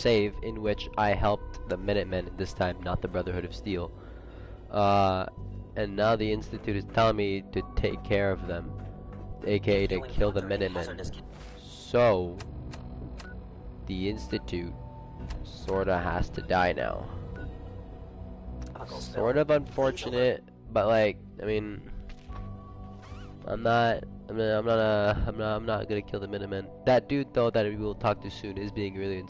save in which I helped the Minutemen, this time not the Brotherhood of Steel. And now the Institute is telling me to take care of them, aka to kill the Minutemen. So, the Institute sorta has to die now. Sort of unfortunate, but like, I mean, I'm not gonna kill the Minutemen. That dude though that we will talk to soon is being really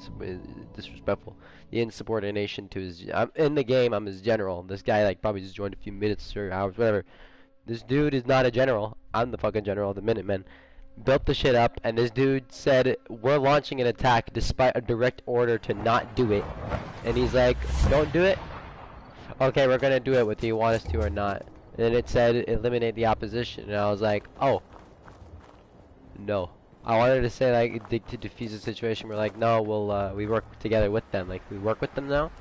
disrespectful. The insubordination to his. I'm in the game. I'm his general. This guy like probably just joined a few minutes or hours, whatever. This dude is not a general. I'm the fucking general of the Minutemen. Built the shit up, and this dude said we're launching an attack despite a direct order to not do it. And he's like, don't do it. Okay, we're gonna do it whether you want us to or not. And then it said eliminate the opposition, and I was like, oh, no. I wanted to say like to defuse the situation. We're like, no, we'll we work together with them. Like we work with them now.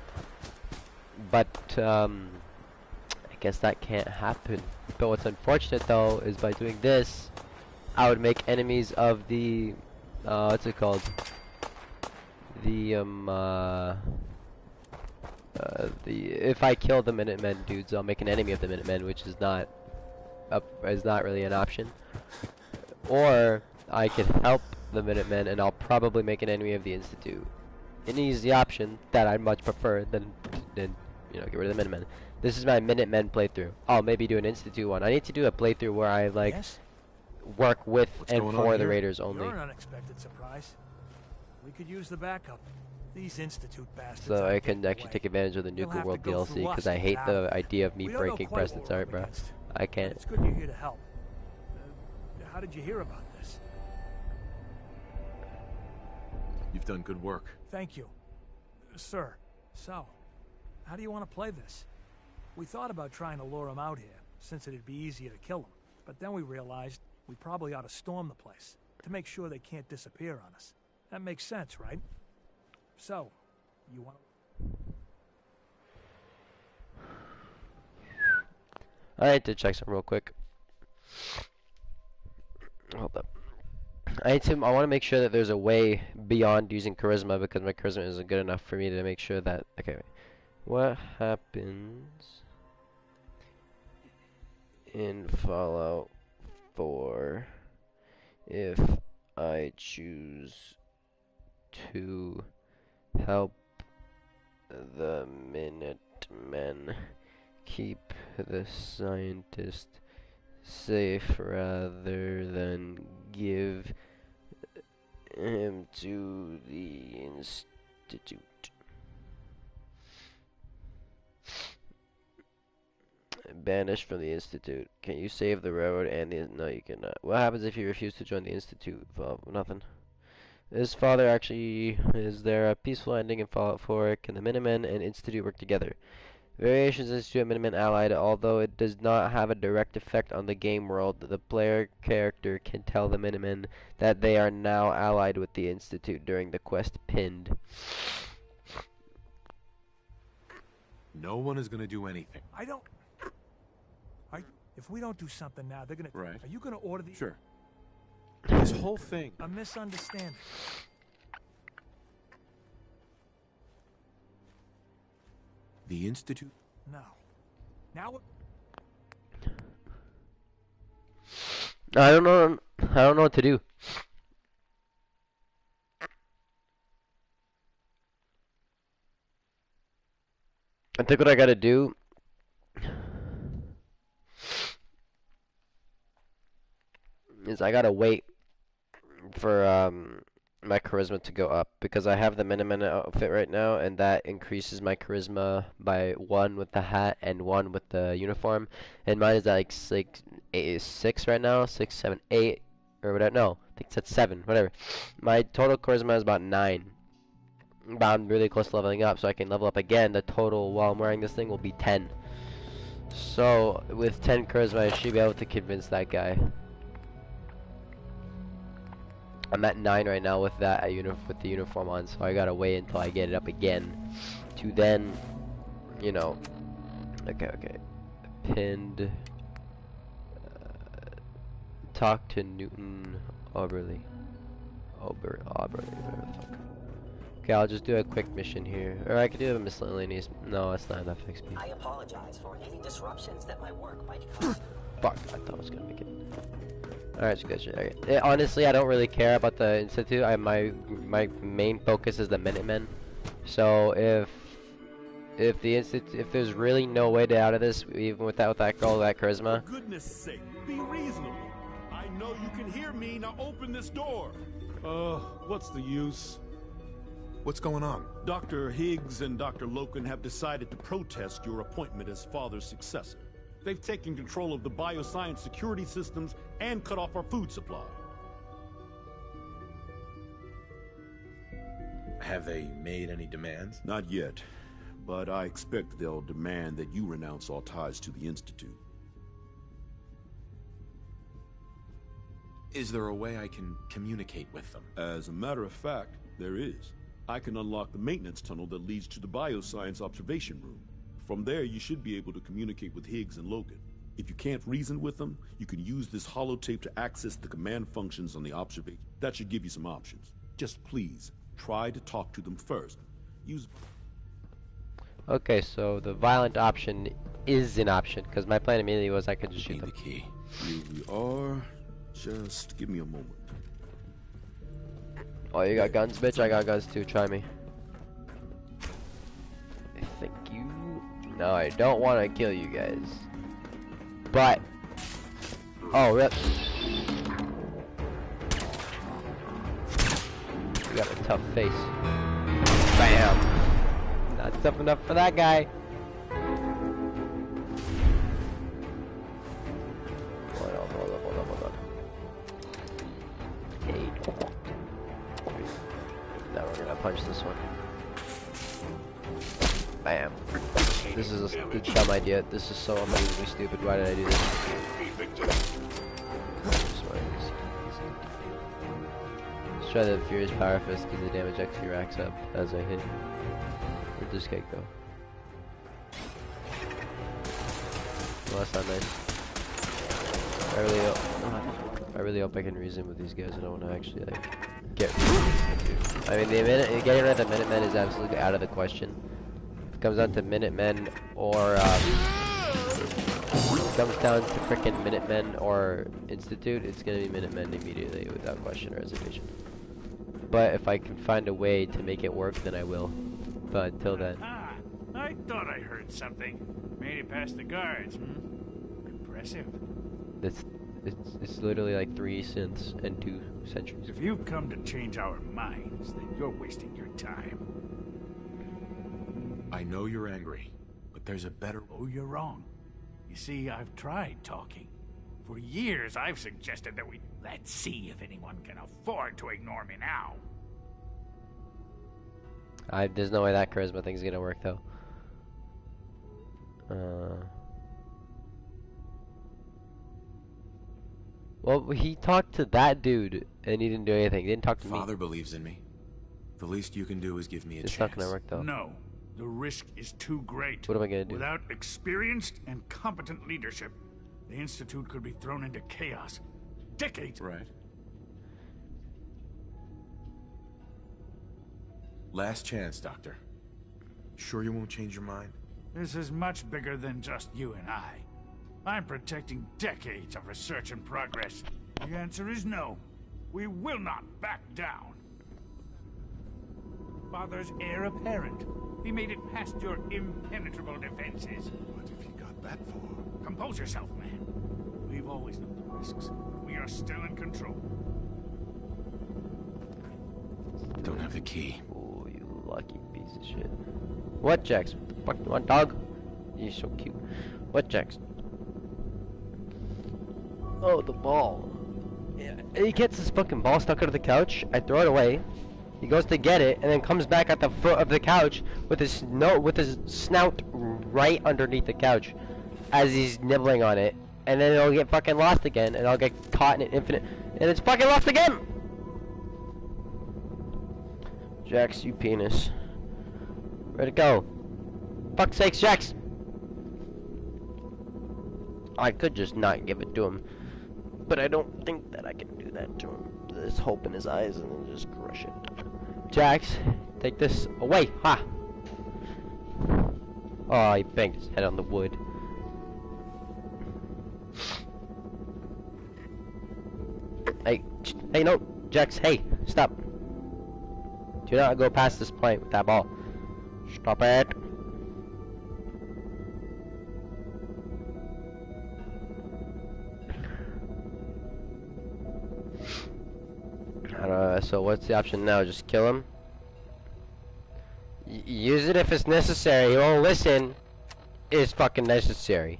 But I guess that can't happen. But what's unfortunate though is by doing this, I would make enemies of the what's it called? If I kill the Minutemen dudes, I'll make an enemy of the Minutemen, which is not really an option. Or I could help the Minutemen, and I'll probably make an enemy of the Institute. An easy option that I much prefer than you know, get rid of the Minutemen. This is my Minutemen playthrough. I'll maybe do an Institute one. I need to do a playthrough where I like work with and for the Raiders only. You're an unexpected surprise. We could use the backup. These Institute bastards. So I can actually take advantage of the Nuka World DLC because I hate the idea of me breaking precedents. Alright, bro. I can't. It's good you're here to help. How did you hear about this? You've done good work. Thank you, sir. So, how do you want to play this? We thought about trying to lure him out here, since it'd be easier to kill him. But then we realized we probably ought to storm the place to make sure they can't disappear on us. That makes sense, right? So, you want to... I need to check some real quick. Hold up. I want to make sure that there's a way beyond using charisma because my charisma isn't good enough for me to make sure that. Okay, wait. What happens in Fallout 4 if I choose to help the Minutemen keep the scientist safe rather than give him to the Institute? Banished from the Institute. Can you save the railroad and the... No, you cannot. What happens if you refuse to join the Institute? Well, nothing. His father actually... Is there a peaceful ending in Fallout 4? Can the Minutemen and Institute work together? Variations Institute and Minutemen allied. Although it does not have a direct effect on the game world, the player character can tell the Minutemen that they are now allied with the Institute during the quest Pinned. No one is going to do anything. I don't... If we don't do something now, they're gonna... Right. Are you gonna order the... Sure. This whole thing... A misunderstanding. The Institute? No. Now... I don't know what to do. I think what I gotta do is I gotta wait for my charisma to go up because I have the Minutemen outfit right now, and that increases my charisma by 1 with the hat and 1 with the uniform. And mine is like 6 right now, 6, 7, 8, or whatever. No, I think it's at 7, whatever. My total charisma is about 9. But I'm really close to leveling up, so I can level up again. The total while I'm wearing this thing will be 10. So with 10 charisma, I should be able to convince that guy. I'm at 9 right now with that with the uniform on, so I gotta wait until I get it up again to then, you know. Okay. Pinned. Talk to Newton Auberly. Auberly, whatever the fuck. Okay, I'll just do a quick mission here. Or I could do a miscellaneous. No, that's not enough XP. I apologize for any disruptions that my work might cause. Fuck, I thought I was gonna make it. Alright, so good shit. Okay. Honestly, I don't really care about the Institute. My main focus is the Minutemen. So if the Institute, if there's really no way to out of this, even without that girl, that charisma. For goodness sake, be reasonable. I know you can hear me. Now open this door. What's the use? What's going on? Dr. Higgs and Dr. Loken have decided to protest your appointment as father's successor. They've taken control of the bioscience security systems and cut off our food supply. Have they made any demands? Not yet, but I expect they'll demand that you renounce all ties to the Institute. Is there a way I can communicate with them? As a matter of fact, there is. I can unlock the maintenance tunnel that leads to the bioscience observation room. From there, you should be able to communicate with Higgs and Logan. If you can't reason with them, you can use this holotape to access the command functions on the observation. That should give you some options. Just please, try to talk to them first. Use... Okay, so the violent option is an option, because my plan immediately was I could just shoot Need them. the key. Here we are. Just give me a moment. Oh, you got guns, bitch? I got guns too, try me. Thank you. No, I don't want to kill you guys. But... Oh, rip. You got a tough face. Bam! Not tough enough for that guy. Hold on. Hey. Now we're gonna punch this one. Bam. This is a dumb idea. This is so amazingly stupid. Why did I do this? Let's try the Furious Power Fist because the damage actually racks up as I hit. Where'd this guy go? Well, that's not nice. I really hope I can reason with these guys. I don't want to actually like get. I mean, getting rid of the Minutemen is absolutely out of the question. If it comes down to Minutemen or comes down to frickin' Minutemen or Institute, it's gonna be Minutemen immediately without question or reservation. But if I can find a way to make it work, then I will. But until then. Ah, I thought I heard something. Made it past the guards, Impressive. It's literally like 3 synths and 2 centuries. If you've come to change our minds, then you're wasting your time. I know you're angry, but there's a better... Oh, you're wrong. You see, I've tried talking. For years, I've suggested that let's see if anyone can afford to ignore me now. There's no way that charisma thing's gonna work though. Well, he talked to that dude and he didn't do anything. He didn't talk to me. Father believes in me. The least you can do is give me a It's chance. not gonna work though. No, the risk is too great. What am I gonna do? Without experienced and competent leadership, the Institute could be thrown into chaos. Decades. Right. Last chance, Doctor. Sure you won't change your mind? This is much bigger than just you and I. I'm protecting decades of research and progress. The answer is no. We will not back down. Father's heir apparent. He made it past your impenetrable defenses. What if he got that far? Compose yourself, man. We've always known the risks. We are still in control. Don't have the key. Oh, you lucky piece of shit. What, Jax? What the fuck you want, dog? You're so cute. What, Jax? Oh, the ball. Yeah, he gets his fucking ball stuck under the couch. I throw it away. He goes to get it, and then comes back at the foot of the couch with his snout right underneath the couch, as he's nibbling on it. And then it'll get fucking lost again, and I'll get caught in an infinite, and it's fucking lost again. Jax, you penis. Where'd it go? Fuck's sakes, Jax! I could just not give it to him, but I don't think that I can do that to him. There's hope in his eyes, and then just crush it. Jax, Take this away. Ha! Oh, he banged his head on the wood. Hey, hey, no, Jax, hey, stop. Do not go past this point with that ball. Stop it. So what's the option now? Just kill him? Use it if it's necessary. He won't listen. It's fucking necessary.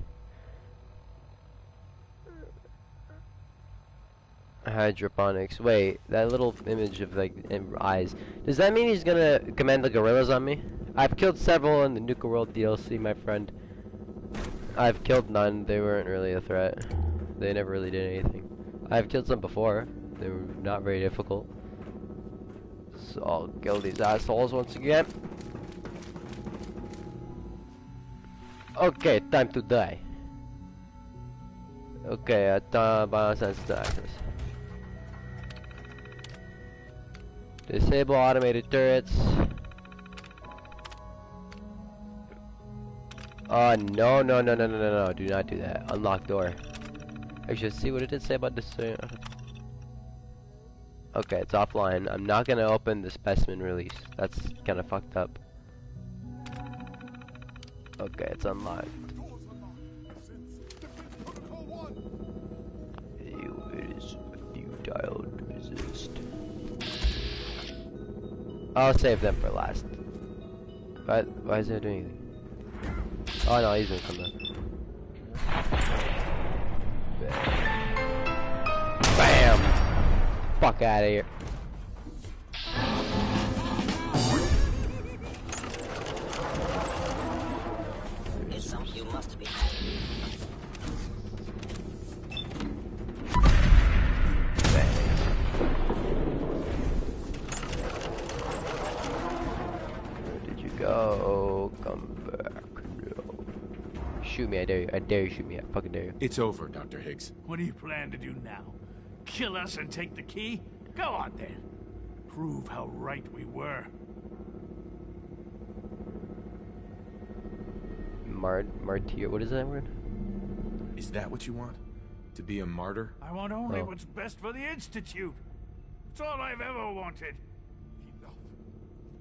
Hydroponics. Wait, that little image of like eyes. Does that mean he's gonna command the gorillas on me? I've killed several in the Nuka World DLC, my friend. I've killed none. They weren't really a threat. They never really did anything. I've killed some before. They were not very difficult. So I'll kill these assholes once again. Okay, time to die. Okay, balance access. Disable automated turrets. Oh no, no, no, no, no, no, no, do not do that. Unlock door. Actually, let's see what it did say about this. Okay, it's offline. I'm not gonna open the specimen release. That's kinda fucked up. Okay, it's unlocked. It is futile to resist. I'll save them for last. But why is it doing anything? Oh no, he's gonna come down. Bam! Fuck out of here. You must be. Where did you go? Come back. No. Shoot me, I dare you. I dare you, shoot me. I fucking dare you. It's over, Dr. Higgs. What do you plan to do now? Kill us and take the key? Go on then. Prove how right we were. Martyr, what is that word? Is that what you want? To be a martyr? I want only Oh. what's best for the Institute. It's all I've ever wanted. Enough.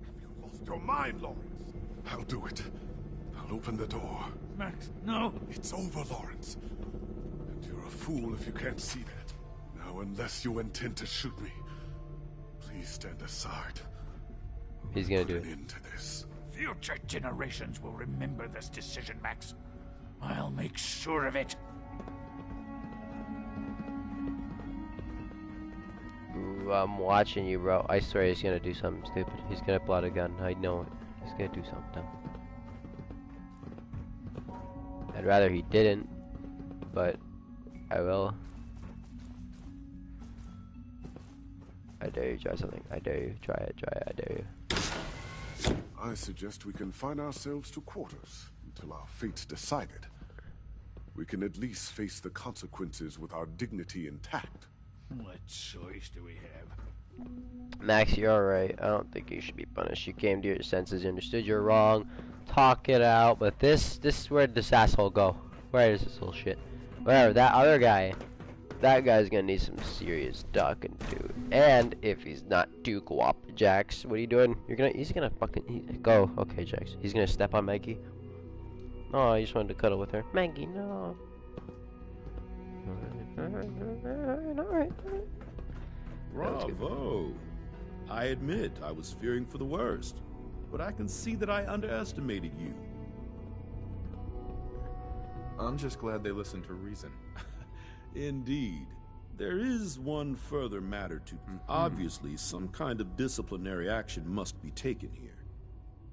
Have you lost your mind, Lawrence? I'll do it. I'll open the door. Max, no. It's over, Lawrence. And you're a fool if you can't see that. Now, unless you intend to shoot me, please stand aside. He's gonna Put do an it. end to this. Future generations will remember this decision, Max. I'll make sure of it. Ooh, I'm watching you, bro. I swear he's gonna do something stupid. He's gonna pull out a gun. I know it. He's gonna do something. I'd rather he didn't, but I will. I dare you try something. I dare you. Try it. Try it. I dare you. I suggest we confine ourselves to quarters until our fate's decided. We can at least face the consequences with our dignity intact. What choice do we have? Max, you're alright. I don't think you should be punished. You came to your senses. You understood you're wrong. Talk it out. But this where did this asshole go? Where is this little shit? Whatever. That other guy. That guy's gonna need some serious talking to. And if he's not too cooperative, Jax, what are you doing? He's gonna fucking go. Okay, Jax. He's gonna step on Maggie. Oh, I just wanted to cuddle with her. Maggie, no. Alright. Bravo! I admit I was fearing for the worst, but I can see that I underestimated you. I'm just glad they listened to reason. Indeed. There is one further matter to... Obviously, some kind of disciplinary action must be taken here.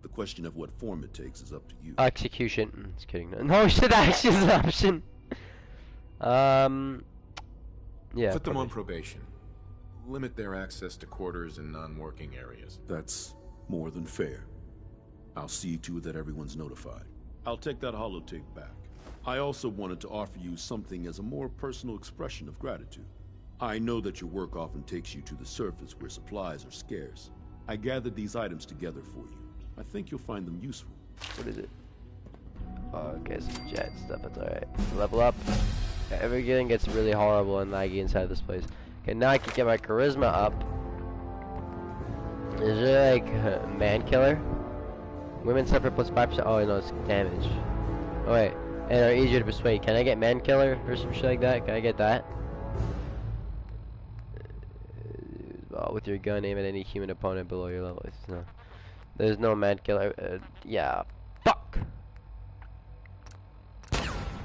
The question of what form it takes is up to you. Execution. Just kidding. No shit, action's an option. Yeah. Put them on probation. Limit their access to quarters and non-working areas. That's more than fair. I'll see to it that everyone's notified. I'll take that holotape back. I also wanted to offer you something as a more personal expression of gratitude. I know that your work often takes you to the surface where supplies are scarce. I gathered these items together for you. I think you'll find them useful. What is it? Oh, okay, some jet stuff. That's alright. Level up. Everything gets really horrible and laggy inside this place. Okay, now I can get my charisma up. Is there like man killer? Women suffer plus 5%. Oh no, it's damage. Oh wait, and are easier to persuade. Can I get man killer or some shit like that? Can I get that? With your gun, aim at any human opponent below your level. No, there's no man killer. Yeah, fuck.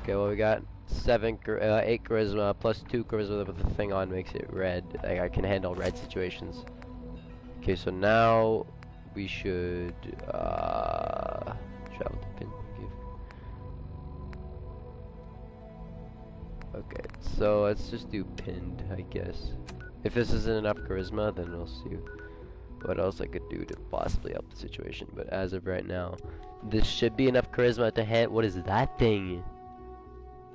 Okay, what we got? 8 charisma plus 2 charisma with the thing on makes it red. Like I can handle red situations. Okay, so now we should travel to pin. Okay, so let's just do pinned, I guess. If this isn't enough charisma, then we'll see what else I could do to possibly help the situation. But as of right now, this should be enough charisma to hit. What is that thing?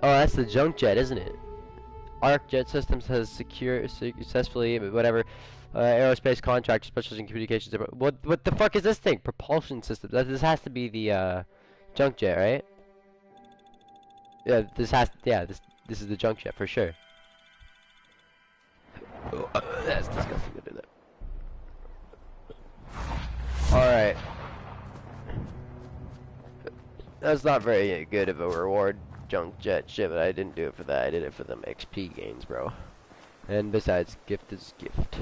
Oh, that's the junk jet, isn't it? Arc Jet Systems has successfully, whatever, aerospace contract specializing in communications. What the fuck is this thing? Propulsion system. This has to be the junk jet, right? Yeah, this is the junk jet for sure. Oh, that's disgusting to do that. Alright. That's not very good of a reward, junk jet shit, but I didn't do it for that. I did it for them XP gains, bro. And besides, gift is gift.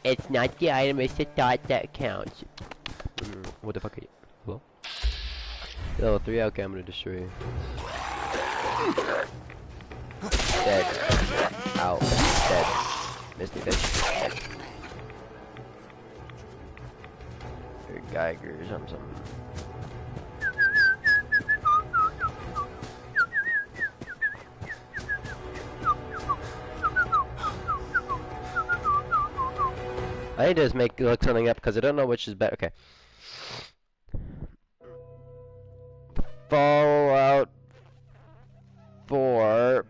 It's not the item, it's the thought that counts. What the fuck are you? Hello? Level 3? Okay, I'm gonna destroy you. Dead. Ow. Dead. Missed me, bitch. Or Geiger or something. I need to just look something up because I don't know which is better. Okay. Fallout 4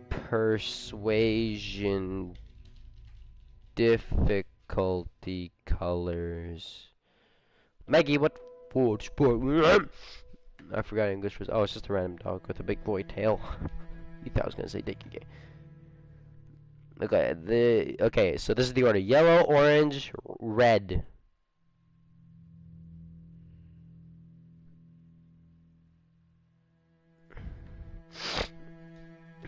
persuasion difficulty colors. Maggie, what food sport? I forgot English was. Oh, it's just a random dog with a big boy tail. You thought I was gonna say Dickie Gay. Okay, okay, so this is the order: yellow, orange, red.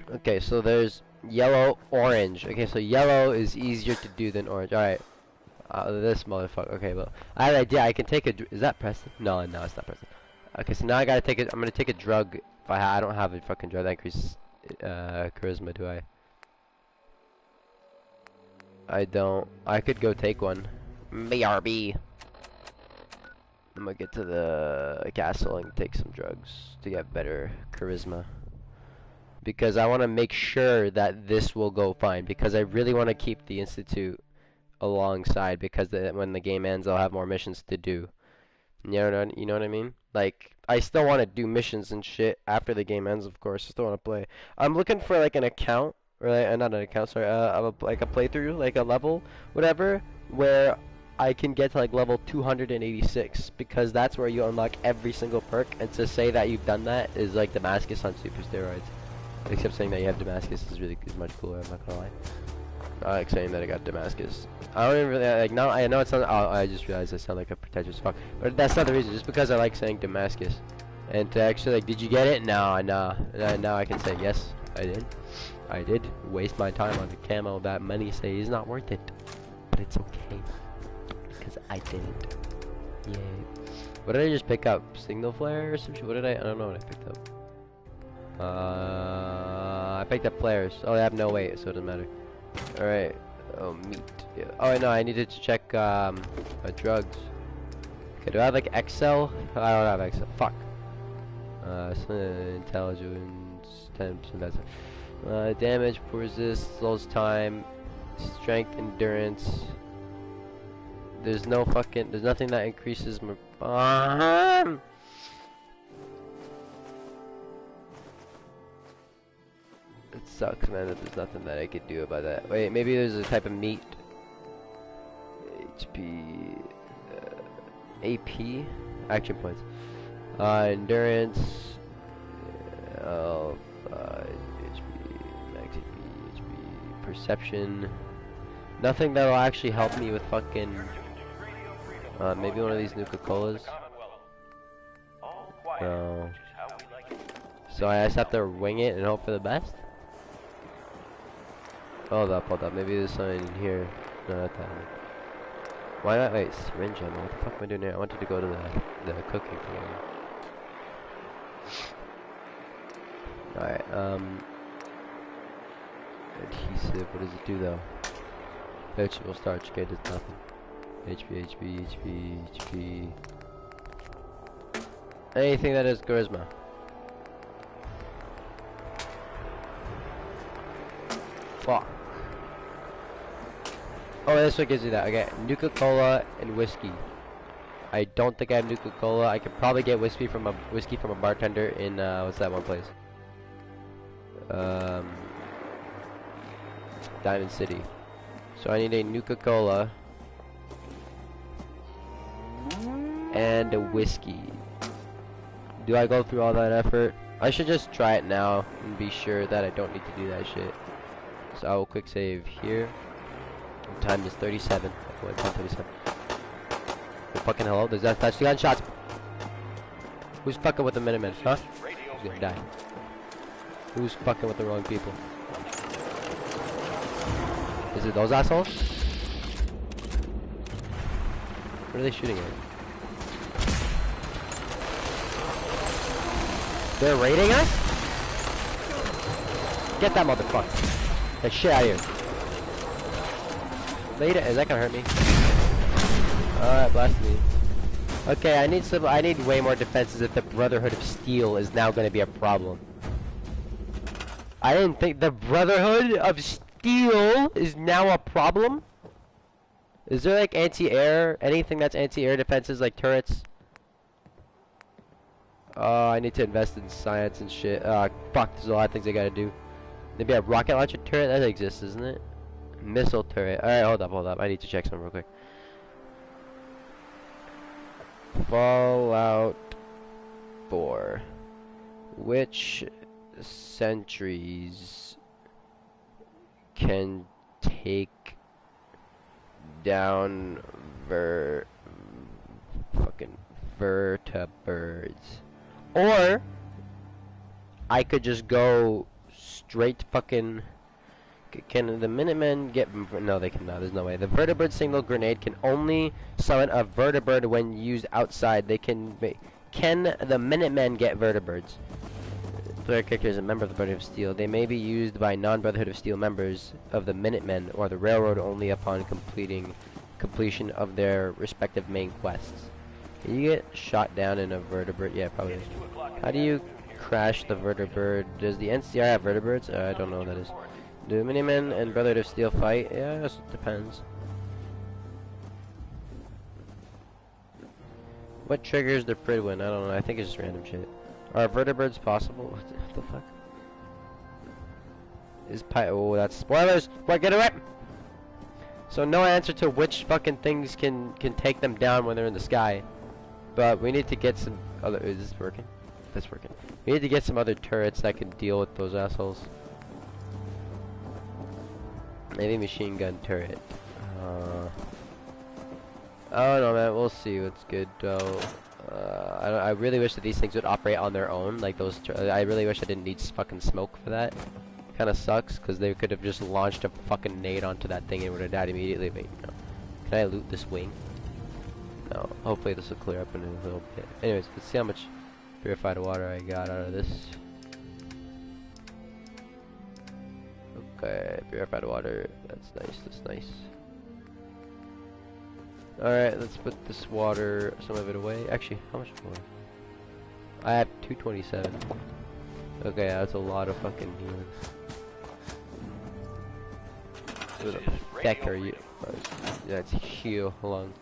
Okay, so there's yellow, orange. Okay, so yellow is easier to do than orange. All right, this motherfucker. Okay, well, I have an idea. I can take a. Is that Preston? No, it's not Preston. Okay, so now I gotta take it. I'm gonna take a drug. If I don't have a fucking drug that increases charisma, do I? I don't. I could go take one. BRB. I'm gonna get to the castle and take some drugs to get better charisma. Because I want to make sure that this will go fine. Because I really want to keep the Institute alongside. Because when the game ends, I'll have more missions to do. You know what I mean? Like, I still want to do missions and shit after the game ends, of course. I still want to play. I'm looking for, like, an account. Or not an account, sorry, like a playthrough, like a level, whatever, where I can get to like level 286, because that's where you unlock every single perk, and to say that you've done that is like Damascus on super steroids. Except saying that you have Damascus is much cooler, I'm not gonna lie. I like saying that I got Damascus. I don't even really, like, now I know it sounds, oh, I just realized I sound like a pretentious fuck, but that's not the reason, just because I like saying Damascus. And to actually, like, did you get it? No, now I can say, yes, I did. I did waste my time on the camo that many say is not worth it, but it's okay because I didn't. Yay! What did I just pick up? Signal flare or some shit? What did I don't know what I picked up. I picked up flares. Oh, they have no weight, so it doesn't matter. All right. Oh, meat. Yeah. Oh no, I needed to check drugs. Okay, do I have like Excel? I don't have Excel. Fuck. Intelligence 10%. That's it. Damage, resist, slows time, strength, endurance. There's nothing that increases my. It sucks, man, that there's nothing that I could do about that. Wait, maybe there's a type of meat. HP, AP, action points, endurance, HP, max HP, perception. Nothing that'll actually help me with fucking. Maybe one of these Nuka-Colas. No. So I just have to wing it and hope for the best? Hold up. Maybe there's something in here. No, not that one. Why not? Wait, syringe ammo. What the fuck am I doing here? I wanted to go to the cooking thing. Alright, adhesive. What does it do though? Vegetable starch. Okay, it does nothing. HP. Anything that is charisma. Fuck. Oh, this one gives you that. Okay, Nuka-Cola and whiskey. I don't think I have Nuka-Cola. I could probably get whiskey from a bartender in what's that one place? Diamond City. So I need a Nuka-Cola and a whiskey. Do I go through all that effort? I should just try it now and be sure that I don't need to do that shit. So I will quick save here. Time is 37. What, time 37. Oh, fucking hello, that's the gunshots. Who's fucking with the Minutemen, huh? Who's gonna die? Who's fucking with the wrong people? Is it those assholes? What are they shooting at? They're raiding us? Get that motherfucker. Get shit out of here. Later, is that gonna hurt me? Alright, blast me. Okay, I need way more defenses if the Brotherhood of Steel is now gonna be a problem. I didn't think the Brotherhood of Steel is now a problem? Is there like anti-air, anything that's anti-air defenses like turrets? I need to invest in science and shit. Fuck, there's a lot of things I gotta do. Maybe a rocket launcher turret? That exists, isn't it? Missile turret. Alright, hold up. I need to check something real quick. Fallout 4. Which sentries can take down fucking vertibirds? Or I could just go straight fucking. Can the Minutemen get? No, they cannot. There's no way. The vertibird signal grenade can only summon a vertibird when used outside. They can. Can the Minutemen get vertibirds? Player character is a member of the Brotherhood of Steel. They may be used by non-Brotherhood of Steel members of the Minutemen or the Railroad only upon completion of their respective main quests. Can you get shot down in a vertibird? Yeah, probably. How do you crash the vertibird? Does the NCR have vertibirds? I don't know what that is. Do Minutemen and Brotherhood of Steel fight? Yeah, it depends. What triggers the Pridwin? I don't know. I think it's just random shit. Are vertibirds possible? What the fuck? Oh, that's spoilers! What, get it right? So no answer to which fucking things can take them down when they're in the sky. But we need to get some other. Is this working? That's working. We need to get some other turrets that can deal with those assholes. Maybe machine gun turret. I don't know, man. We'll see what's good though. I really wish that these things would operate on their own, like those. I really wish I didn't need fucking smoke for that. Kind of sucks because they could have just launched a fucking nade onto that thing and it would have died immediately. But no. Can I loot this wing? No. Hopefully this will clear up in a little bit. Anyways, let's see how much purified water I got out of this. Okay, purified water. That's nice. That's nice. Alright, let's put this water, some of it away. Actually, how much more? I have 227. Okay, that's a lot of fucking healing. Who the heck are you? That's heal. Hold on.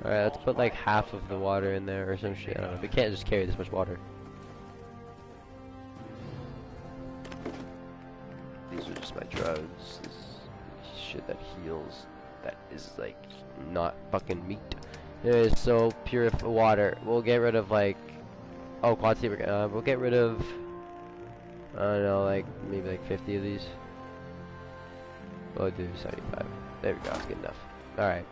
Alright, let's put like half of the water in there or some shit. I don't know. We can't just carry this much water. These are just my drugs. This shit that heals. that is like not fucking meat. It is so pure water. We'll get rid of like, oh, quantity. We'll get rid of, I don't know, like maybe like 50 of these. We'll do 75. There we go. That's good enough. All right.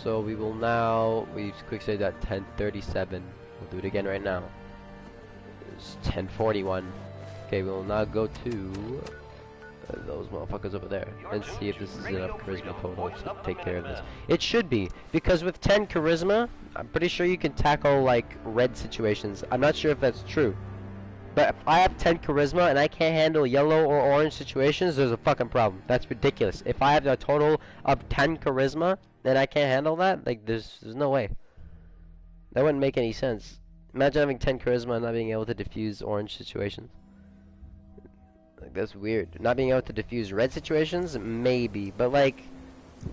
So we will now, we quick save that 1037. We'll do it again right now. It's 1041. Okay, we will now go to those motherfuckers over there and see if this is enough charisma total to take care of this. It should be, because with 10 charisma, I'm pretty sure you can tackle like red situations. I'm not sure if that's true. But if I have 10 charisma and I can't handle yellow or orange situations, there's a fucking problem. That's ridiculous. If I have a total of 10 charisma and I can't handle that, like there's no way. That wouldn't make any sense. Imagine having 10 charisma and not being able to diffuse orange situations. Like that's weird. Not being able to diffuse red situations, maybe. But like,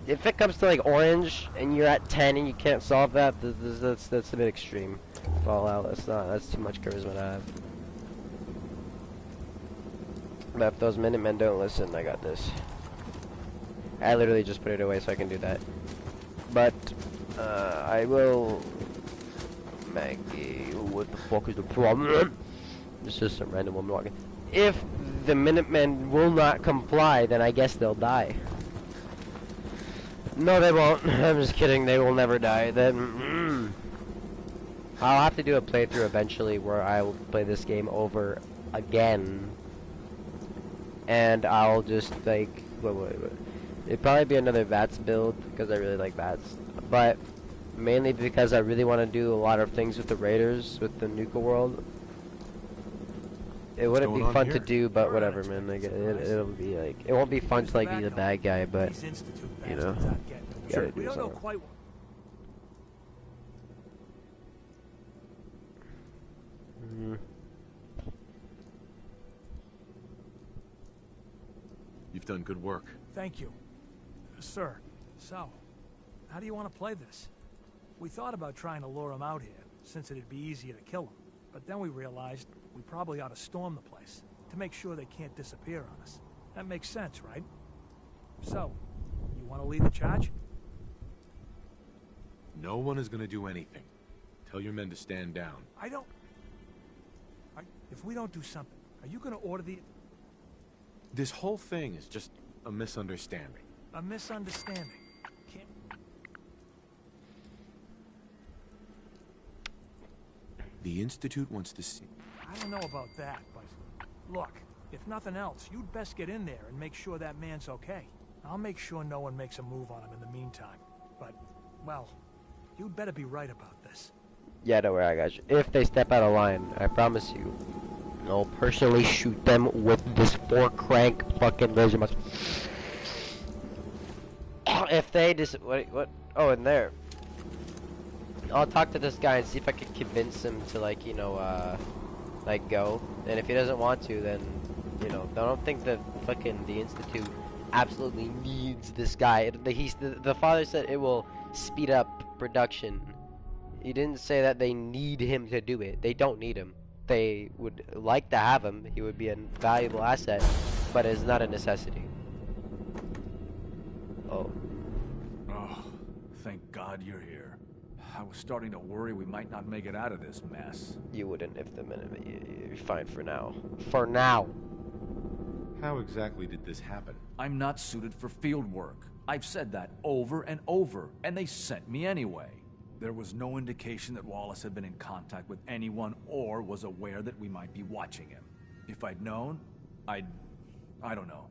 if it comes to like orange and you're at 10 and you can't solve that, that's a bit extreme. Fallout. That's too much charisma to have. But if those Minutemen don't listen, I got this. I literally just put it away so I can do that. But, I will... Maggie, what the fuck is the problem? It's just some random woman walking. If the Minutemen will not comply, then I guess they'll die. No, they won't. I'm just kidding. They will never die. Then, I'll have to do a playthrough eventually where I will play this game over again. And I'll just like, it'd probably be another VATS build because I really like VATS, but mainly because I really want to do a lot of things with the Raiders, with the Nuka world. It wouldn't be fun to do, but whatever, man. Like, it'll be like, it won't be fun to like be the bad guy, but you know, you gotta do something. You've done good work. Thank you. Sir, so, how do you want to play this? We thought about trying to lure him out here, since it'd be easier to kill him. But then we realized we probably ought to storm the place, to make sure they can't disappear on us. That makes sense, right? So, you want to lead the charge? No one is going to do anything. Tell your men to stand down. If we don't do something, are you going to order the... This whole thing is just a misunderstanding. A misunderstanding. Can't... The Institute wants to see... I don't know about that, but... Look, if nothing else, you'd best get in there and make sure that man's okay. I'll make sure no one makes a move on him in the meantime. But, well, you'd better be right about this. Yeah, don't worry, I got you. If they step out of line, I promise you, I'll personally shoot them with this 4-crank fucking laser musket. If they just what? Oh, in there. I'll talk to this guy and see if I can convince him to like, you know, like go. And if he doesn't want to, then, you know, I don't think that fucking the Institute absolutely needs this guy. The father said it will speed up production. He didn't say that they need him to do it. They don't need him. They would like to have him. He would be a valuable asset, but it's not a necessity. Oh. Oh, thank God you're here. I was starting to worry we might not make it out of this mess. You wouldn't if the minute you're fine for now. For now. How exactly did this happen? I'm not suited for field work. I've said that over and over, and they sent me anyway. There was no indication that Wallace had been in contact with anyone or was aware that we might be watching him. If I'd known, I don't know.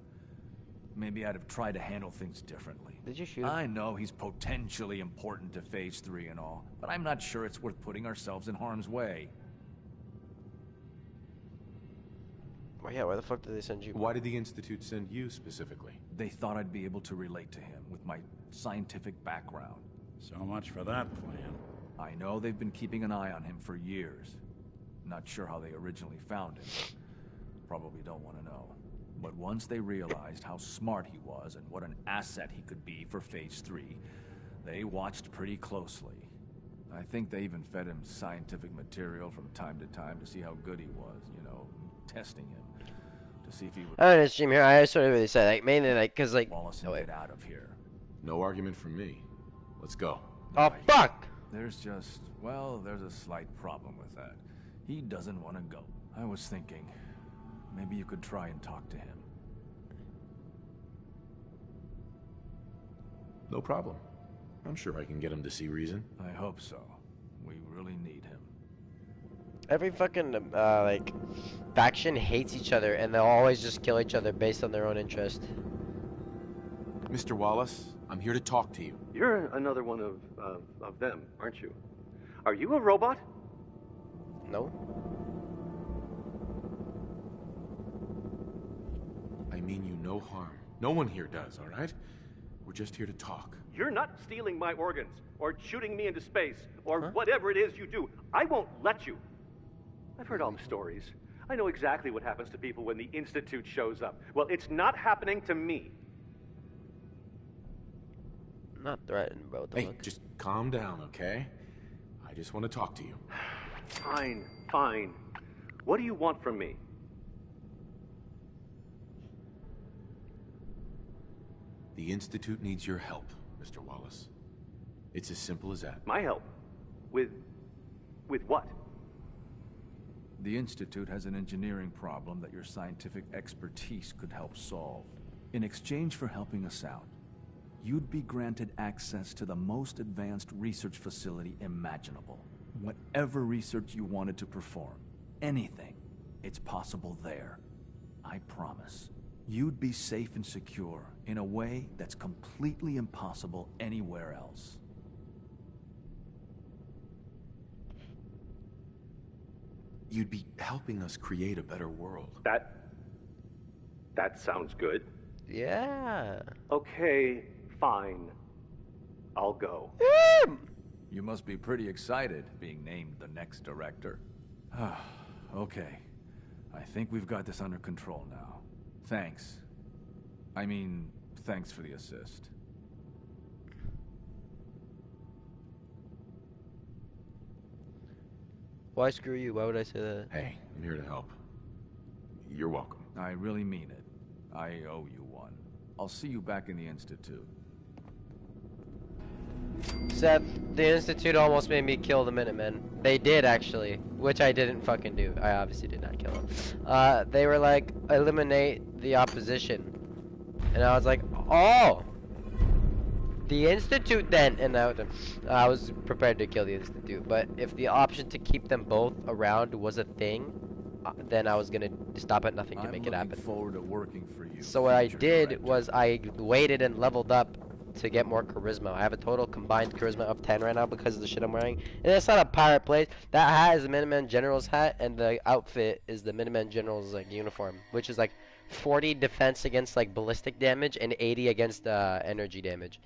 Maybe I'd have tried to handle things differently. Did you shoot? I know he's potentially important to Phase 3 and all, but I'm not sure it's worth putting ourselves in harm's way. Well, yeah, why the fuck did they send you? Why did the Institute send you specifically? They thought I'd be able to relate to him with my scientific background. So much for that plan. I know they've been keeping an eye on him for years. Not sure how they originally found him. Probably don't want to know. But once they realized how smart he was and what an asset he could be for Phase 3, they watched pretty closely. I think they even fed him scientific material from time to time to see how good he was, you know, testing him. To to see if he would I don't know, stream here. I sort of really said like mainly like because like. Wallace and Oh, wait. get out of here. No argument from me. Let's go. Oh fuck! There's just, well, there's a slight problem with that. He doesn't want to go. I was thinking, maybe you could try and talk to him. No problem. I'm sure I can get him to see reason. I hope so. We really need him. Every fucking like faction hates each other, and they'll always just kill each other based on their own interest. Mr. Wallace, I'm here to talk to you. You're another one of them, aren't you? Are you a robot? No. I mean you no harm. No one here does, all right? We're just here to talk. You're not stealing my organs, or shooting me into space, or whatever it is you do. I won't let you. I've heard all the stories. I know exactly what happens to people when the Institute shows up. Well, it's not happening to me. I'm not threatened, bro. What the Hey, fuck? just calm down, okay? I just want to talk to you. Fine, fine. What do you want from me? The Institute needs your help, Mr. Wallace. It's as simple as that. My help? With what? The Institute has an engineering problem that your scientific expertise could help solve. In exchange for helping us out, you'd be granted access to the most advanced research facility imaginable. Whatever research you wanted to perform, anything, it's possible there. I promise. You'd be safe and secure in a way that's completely impossible anywhere else. You'd be helping us create a better world. That sounds good. Yeah. Okay, fine. I'll go. You must be pretty excited being named the next director. Okay. I think we've got this under control now. Thanks. I mean, thanks for the assist. Why screw you? Why would I say that? Hey, I'm here to help. You're welcome. I really mean it. I owe you one. I'll see you back in the Institute. Seth, the Institute almost made me kill the Minutemen. They did, actually, which I didn't fucking do. I obviously did not kill them. They were like, eliminate the opposition. And I was like, oh! The Institute then! And I was prepared to kill the Institute. But if the option to keep them both around was a thing, then I was gonna stop at nothing to make it happen. I'm looking forward to working for you. So what I future did director. was I waited and leveled up to get more charisma. I have a total combined charisma of 10 right now because of the shit I'm wearing. And it's not a pirate place. That hat is the Minutemen General's hat, and the outfit is the Minutemen General's like uniform, which is like 40 defense against like ballistic damage and 80 against energy damage.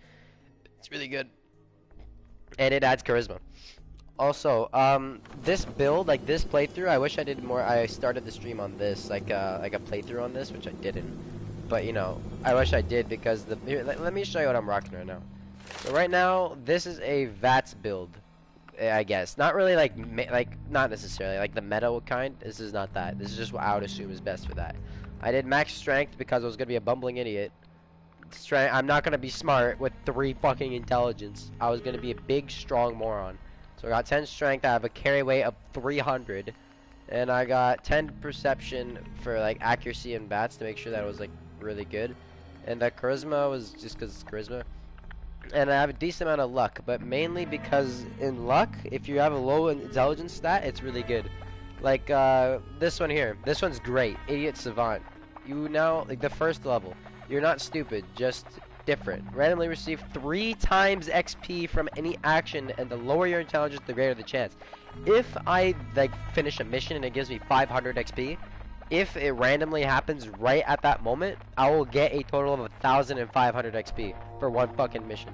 It's really good, and it adds charisma. Also, this build, like this playthrough, I wish I did more. I started the stream on this, like a playthrough on this, which I didn't. But you know, I wish I did because here, let me show you what I'm rocking right now. So right now, this is a VATS build, I guess. Not really like not necessarily like the meta kind. This is not that. This is just what I would assume is best for that. I did max strength because I was gonna be a bumbling idiot. I'm not gonna be smart with 3 fucking intelligence. I was gonna be a big, strong moron. So I got 10 strength. I have a carry weight of 300, and I got 10 perception for like accuracy and bats to make sure that it was like really good. And that charisma was just because it's charisma. And I have a decent amount of luck, but mainly because in luck, if you have a low intelligence stat, it's really good. Like this one here. This one's great. Idiot Savant. You now like the first level. You're not stupid, just different. Randomly receive 3 times XP from any action, and the lower your intelligence, the greater the chance. If I like finish a mission and it gives me 500 XP, if it randomly happens right at that moment, I will get a total of 1,500 XP for one fucking mission.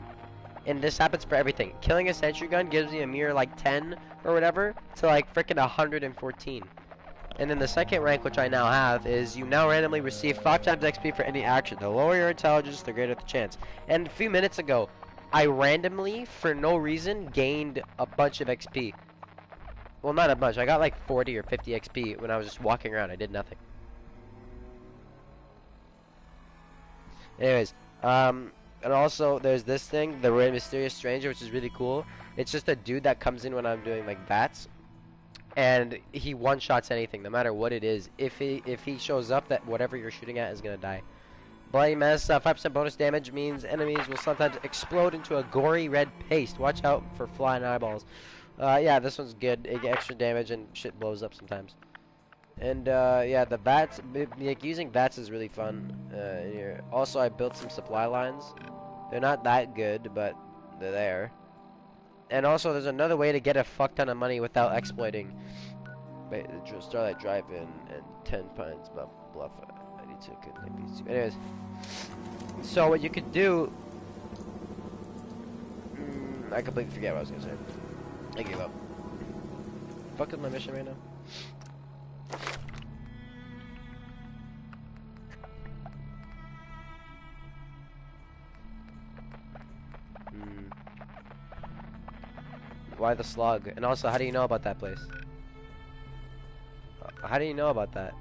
And this happens for everything. Killing a sentry gun gives me a mere like 10 or whatever to like freaking 114. And then the second rank, which I now have, is you now randomly receive 5 times XP for any action. The lower your intelligence, the greater the chance. And a few minutes ago, I randomly, for no reason, gained a bunch of XP. Well, not a bunch. I got like 40 or 50 XP when I was just walking around. I did nothing. Anyways, and also there's this thing, the Red Mysterious Stranger, which is really cool. It's just a dude that comes in when I'm doing like VATS, and he one-shots anything, no matter what it is. If he shows up, that whatever you're shooting at is gonna die. Bloody Mess, 5% bonus damage means enemies will sometimes explode into a gory red paste. Watch out for flying eyeballs. Yeah, this one's good. It gets extra damage and shit blows up sometimes. And yeah, the VATS, like using VATS is really fun. Here. Also, I built some supply lines. They're not that good, but they're there. And also, there's another way to get a fuck ton of money without exploiting. Wait, Starlight Drive-In and 10 Pines Bluff. I need to connect these two. Anyways, so what you could do, I completely forget what I was gonna say. I gave up. Fuck is my mission right now? Why the slug? And also, how do you know about that place? How do you know about that?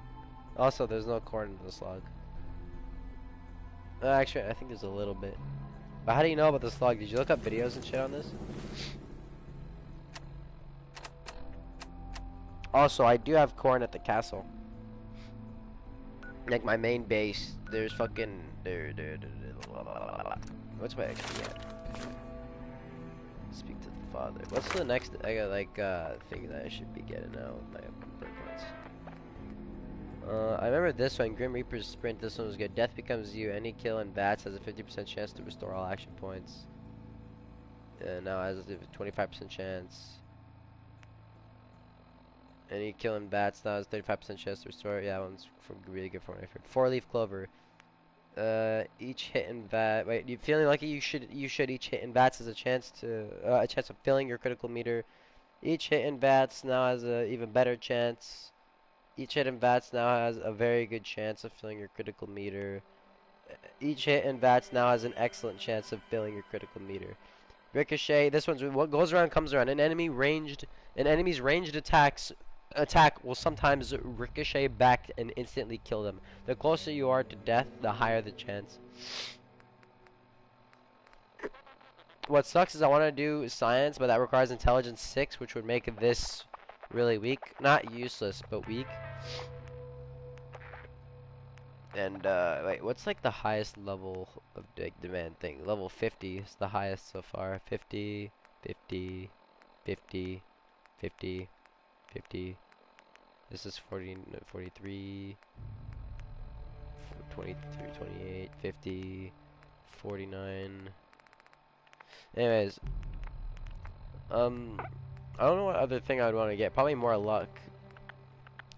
Also, there's no corn in the slug. Actually, I think there's a little bit. But how do you know about the slug? Did you look up videos and shit on this? Also, I do have corn at the castle. Like my main base, there's fucking what's my XP at? Speak to the father. What's the next? I got like thing that I should be getting out with my bird points. I remember this one, Grim Reaper's Sprint. This one was good. Death becomes you. Any kill in VATS has a 50% chance to restore all action points. Now has a 25% chance. Any kill in VATS now has 35% chance to restore. Yeah, that one's really good for me. 4-leaf clover. Each hit in VAT. Wait, you feeling lucky? You should each hit in VATS has a chance of filling your critical meter. Each hit in VATS now has a even better chance. Each hit in VATS now has a very good chance of filling your critical meter. Each hit in VATS now has an excellent chance of filling your critical meter. Ricochet. This one's what goes around comes around. An enemy's ranged attack will sometimes ricochet back and instantly kill them. The closer you are to death, the higher the chance. What sucks is I want to do science, but that requires intelligence 6, which would make this really weak. Not useless, but weak. And wait, what's like the highest level of demand thing? Level 50 is the highest so far. 50, 50, 50, 50, 50. This is 40, 43, 23, 28, 50, 49. Anyways, I don't know what other thing I would want to get. Probably more luck.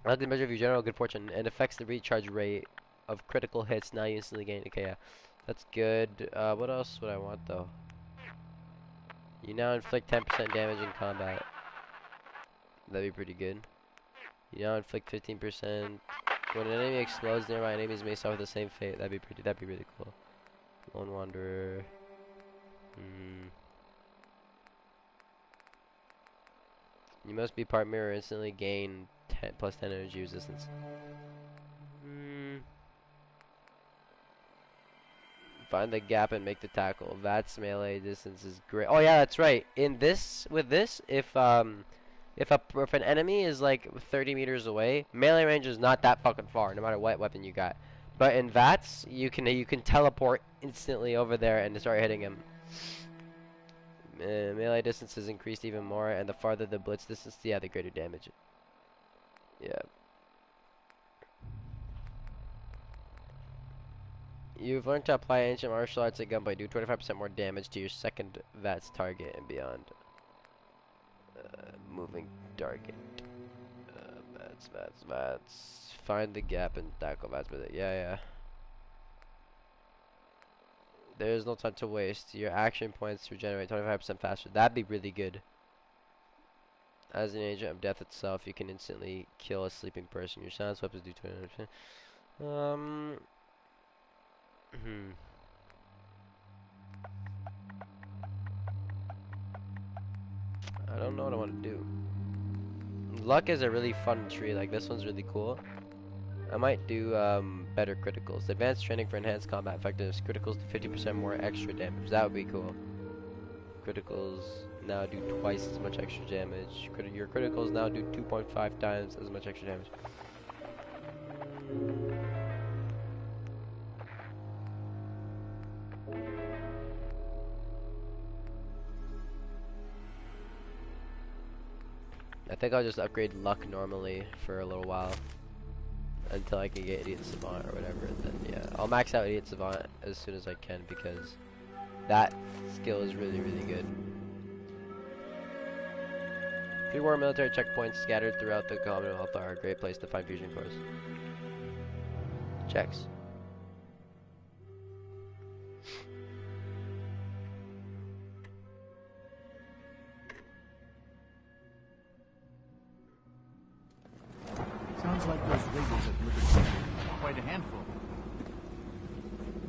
I like the measure of your general good fortune and affects the recharge rate of critical hits. Now you instantly gain. Okay, yeah, that's good. What else would I want though? You now inflict 10% damage in combat. That'd be pretty good. You now inflict 15%. When an enemy explodes, nearby enemies may suffer the same fate. That'd be really cool. Lone Wanderer. You must be part mirror. Instantly gain plus 10 energy resistance. Find the gap and make the tackle. VATS melee distance is great. Oh yeah, that's right. In this, with this, if an enemy is like 30 meters away, melee range is not that fucking far, no matter what weapon you got. But in VATS, you can teleport instantly over there and start hitting him. Melee distance is increased even more, and the farther the blitz distance, yeah, the greater damage. Yeah. You've learned to apply ancient martial arts at gunplay. Do 25% more damage to your second VATS target and beyond. Moving target. VATS. Find the gap and tackle VATS with it. Yeah. There is no time to waste. Your action points regenerate 25% faster. That'd be really good. As an agent of death itself, you can instantly kill a sleeping person. Your silence weapons do 20%. I don't know what I want to do. Luck is a really fun tree. Like this one's really cool. I might do better criticals. Advanced training for enhanced combat effectiveness. Criticals do 50% more extra damage. That would be cool. Criticals now do twice as much extra damage. Your criticals now do 2.5 times as much extra damage. I think I'll just upgrade luck normally for a little while until I can get Idiot Savant or whatever. And then yeah, I'll max out Idiot Savant as soon as I can because that skill is really, really good. Pre-war military checkpoints scattered throughout the Commonwealth are a great place to find fusion cores. Checks. Sounds like those raiders at Liberty are quite a handful.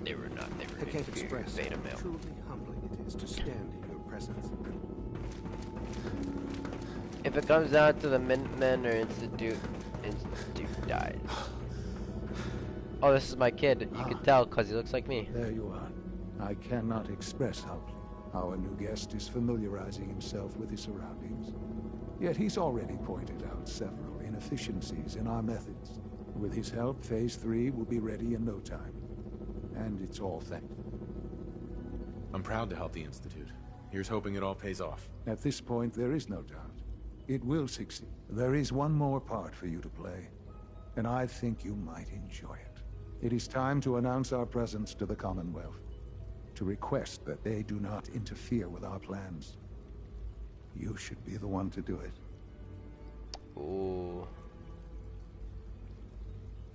They were not. They were. I can't express beta how male. truly humbling it is to stand in your presence. If it comes down to the Minutemen or Institute died. Oh, this is my kid. You can tell because he looks like me. There you are. I cannot express how our new guest is familiarizing himself with his surroundings. Yet he's already pointed out several inefficiencies in our methods. With his help, Phase 3 will be ready in no time. And it's all thanks. I'm proud to help the Institute. Here's hoping it all pays off. At this point, there is no doubt. It will succeed. There is one more part for you to play, and I think you might enjoy it. It is time to announce our presence to the Commonwealth, to request that they do not interfere with our plans. You should be the one to do it. Ooh.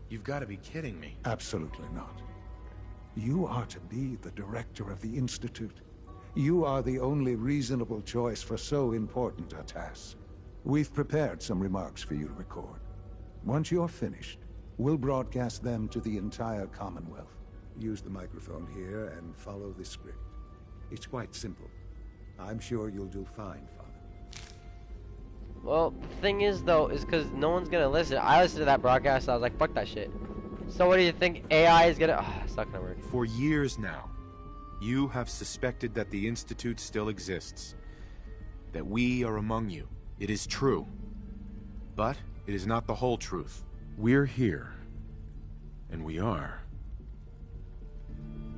You've got to be kidding me. Absolutely not. You are to be the director of the Institute. You are the only reasonable choice for so important a task. We've prepared some remarks for you to record. Once you're finished, we'll broadcast them to the entire Commonwealth. Use the microphone here and follow the script. It's quite simple. I'm sure you'll do fine, Father. Well, the thing is, though, is because no one's gonna listen. I listened to that broadcast, I was like, fuck that shit. So what do you think AI is gonna... Oh, it's not gonna work. For years now, you have suspected that the Institute still exists. That we are among you. It is true. But it is not the whole truth. We're here. And we are...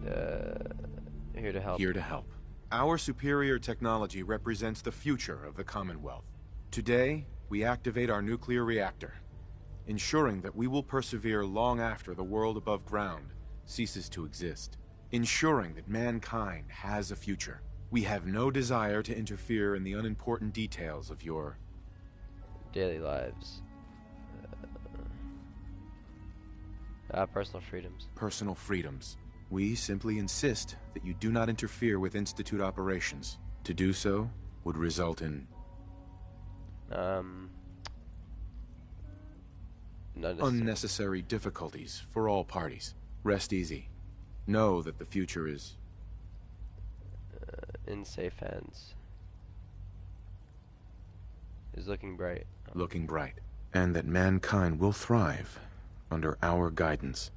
here to help. Here to help. Our superior technology represents the future of the Commonwealth. Today, we activate our nuclear reactor, ensuring that we will persevere long after the world above ground ceases to exist. Ensuring that mankind has a future. We have no desire to interfere in the unimportant details of your... daily lives. Personal freedoms. Personal freedoms. We simply insist that you do not interfere with Institute operations. To do so would result in... unnecessary difficulties for all parties. Rest easy. Know that the future is... in safe hands. Is looking bright. looking bright. And that mankind will thrive under our guidance.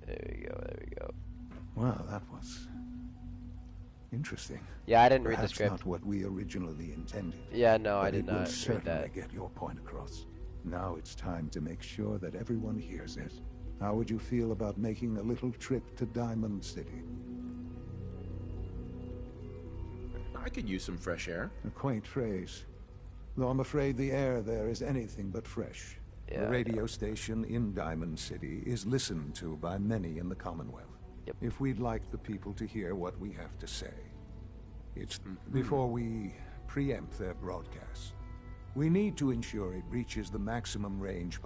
There we go, there we go. Well, that was... interesting. Yeah, I didn't read the Perhaps script. not what we originally intended. Yeah, no, but I did it will not read certainly that. get your point across. Now it's time to make sure that everyone hears it. How would you feel about making a little trip to Diamond City? I could use some fresh air. A quaint phrase. Though I'm afraid the air there is anything but fresh. Yeah, the radio station in Diamond City is listened to by many in the Commonwealth. Yep. If we'd like the people to hear what we have to say, it's before we preempt their broadcast. We need to ensure it reaches the maximum range.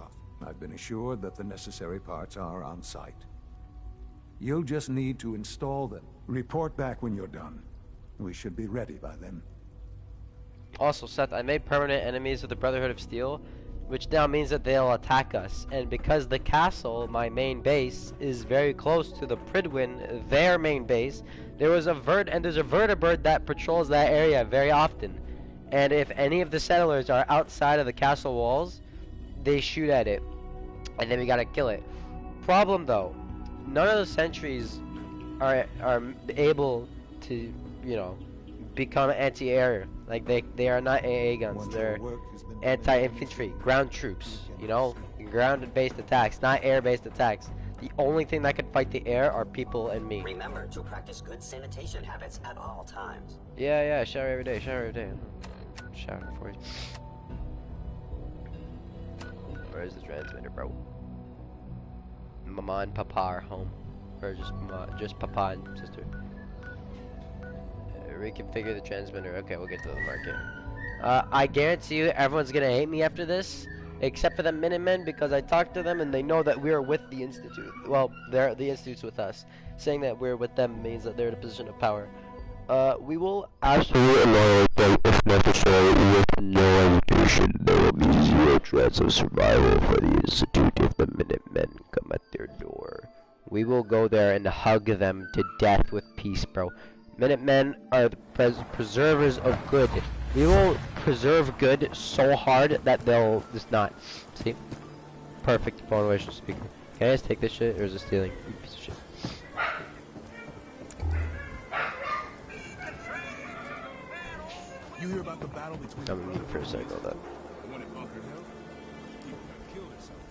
I've been assured that the necessary parts are on site. You'll just need to install them. Report back when you're done. We should be ready by then. Also, Seth, I made permanent enemies of the Brotherhood of Steel, which now means that they'll attack us. And because the castle, my main base, is very close to the Prydwen, their main base, there's a vertibird that patrols that area very often. And if any of the settlers are outside of the castle walls, they shoot at it, and then we gotta kill it. Problem though, none of the sentries are able to, you know, become anti-air. Like they are not AA guns. They're anti-infantry, ground troops. You know, ground-based attacks, not air-based attacks. The only thing that can fight the air are people and me. Remember to practice good sanitation habits at all times. Yeah, shower every day, shower every day. Shower for you. Where's the transmitter, bro? Mama and Papa are home. Or just Papa and sister. Reconfigure the transmitter. Okay, we'll get to the market. I guarantee you everyone's gonna hate me after this. Except for the Minutemen, because I talked to them and they know that we're with the Institute. Well, the Institute's with us. Saying that we're with them means that they're in a position of power. We will absolutely annihilate them if necessary. With no hesitation, there will be zero chance of survival for the Institute if the Minutemen come at their door. We will go there and hug them to death with peace, bro. Minutemen are the preservers of good. We will preserve good so hard that they'll just not. See? Perfect formulation speaker. Can I just take this shit, or is it stealing? You piece of shit. You hear about the battle between I'm gonna mute for a second on that. the one at Bunker Hill? People got killed or something.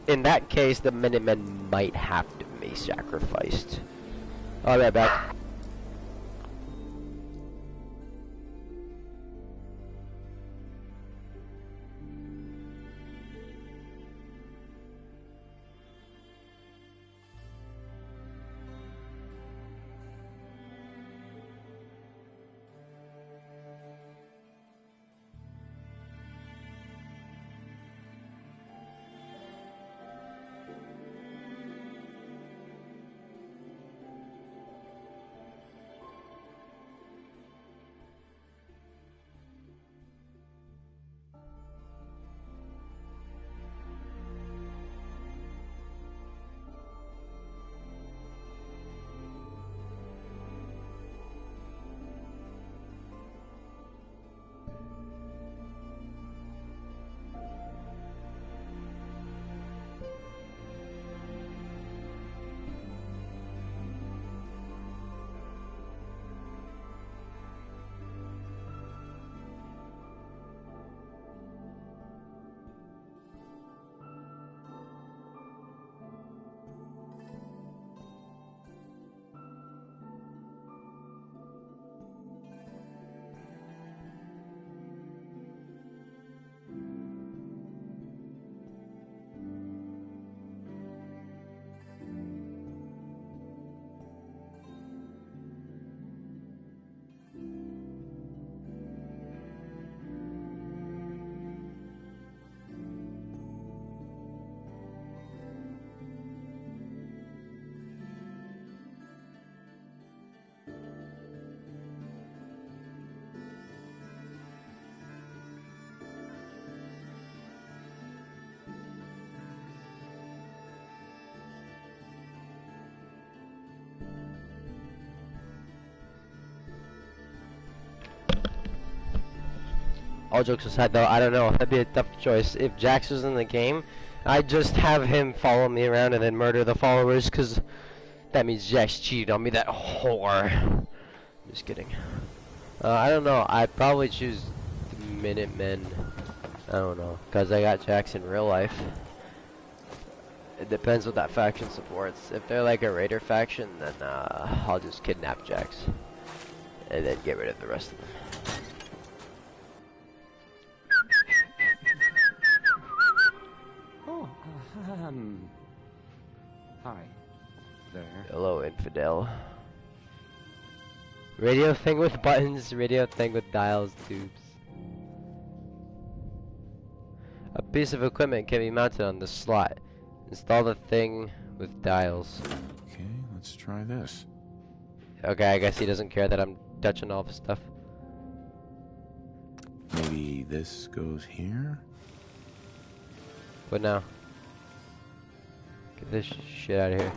In that case, the Minutemen might have to be sacrificed. I'll be right back. All jokes aside though, I don't know, that'd be a tough choice. If Jax was in the game, I'd just have him follow me around and then murder the followers, cause that means Jax cheated on me, that whore. Just kidding. I don't know, I'd probably choose the Minutemen. I don't know, cause I got Jax in real life. It depends what that faction supports. If they're like a Raider faction, then I'll just kidnap Jax. And then get rid of the rest of them. Oh, hi there. Hello, infidel. Radio thing with buttons, radio thing with dials, tubes. A piece of equipment can be mounted on the slot. Install the thing with dials. Okay, let's try this. Okay, I guess he doesn't care that I'm touching all the stuff. Maybe this goes here? What now? Get this shit out of here.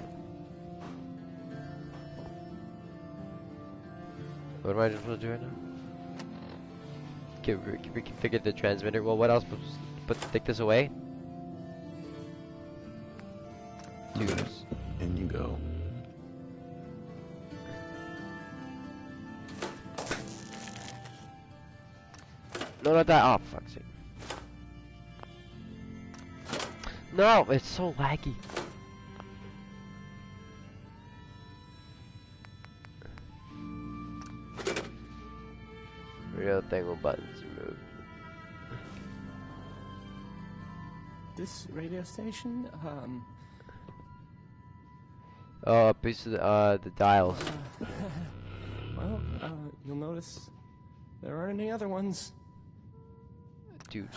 What am I supposed to do right now? Reconfigure the transmitter. Well, what else? Take this away? Tubes. In you go. No, not that. Oh, fuck's sake. No, it's so laggy. Real thing with buttons removed. This radio station, Oh, a piece of the dials. well, you'll notice there aren't any other ones. Dude.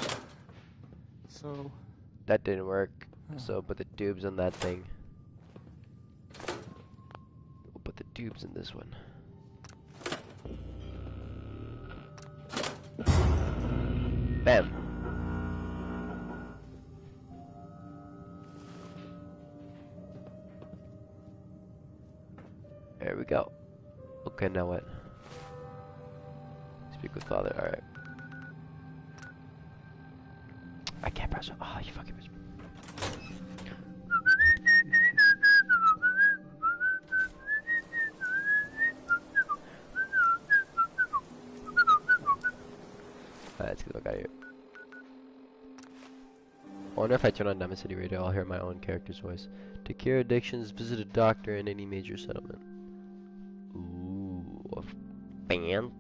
So... That didn't work. So put the tubes on that thing. We'll put the tubes in this one. Bam. There we go. Okay, now what? Speak with father. Alright. I can't press it. Oh, you fucking bitch. Let's get the fuck out of here. I wonder if I turn on Diamond City Radio, I'll hear my own character's voice. To cure addictions, visit a doctor in any major settlement. Ooh, fancy.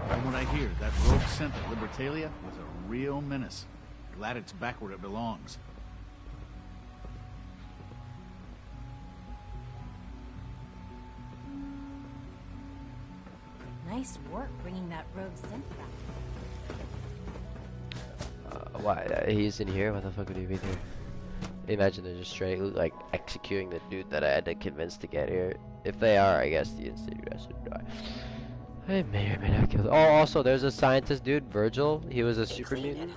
From what I hear, that rogue scent at Libertalia was a real menace. Glad it's back where it belongs. Nice work bringing that rogue synth back. Why? He's in here? What the fuck would he be here? Imagine they're just straight, like, executing the dude that I had to convince to get here. If they are, I guess the institute has to die. I may or may not kill them. Oh, also, there's a scientist dude, Virgil. He was a super mutant.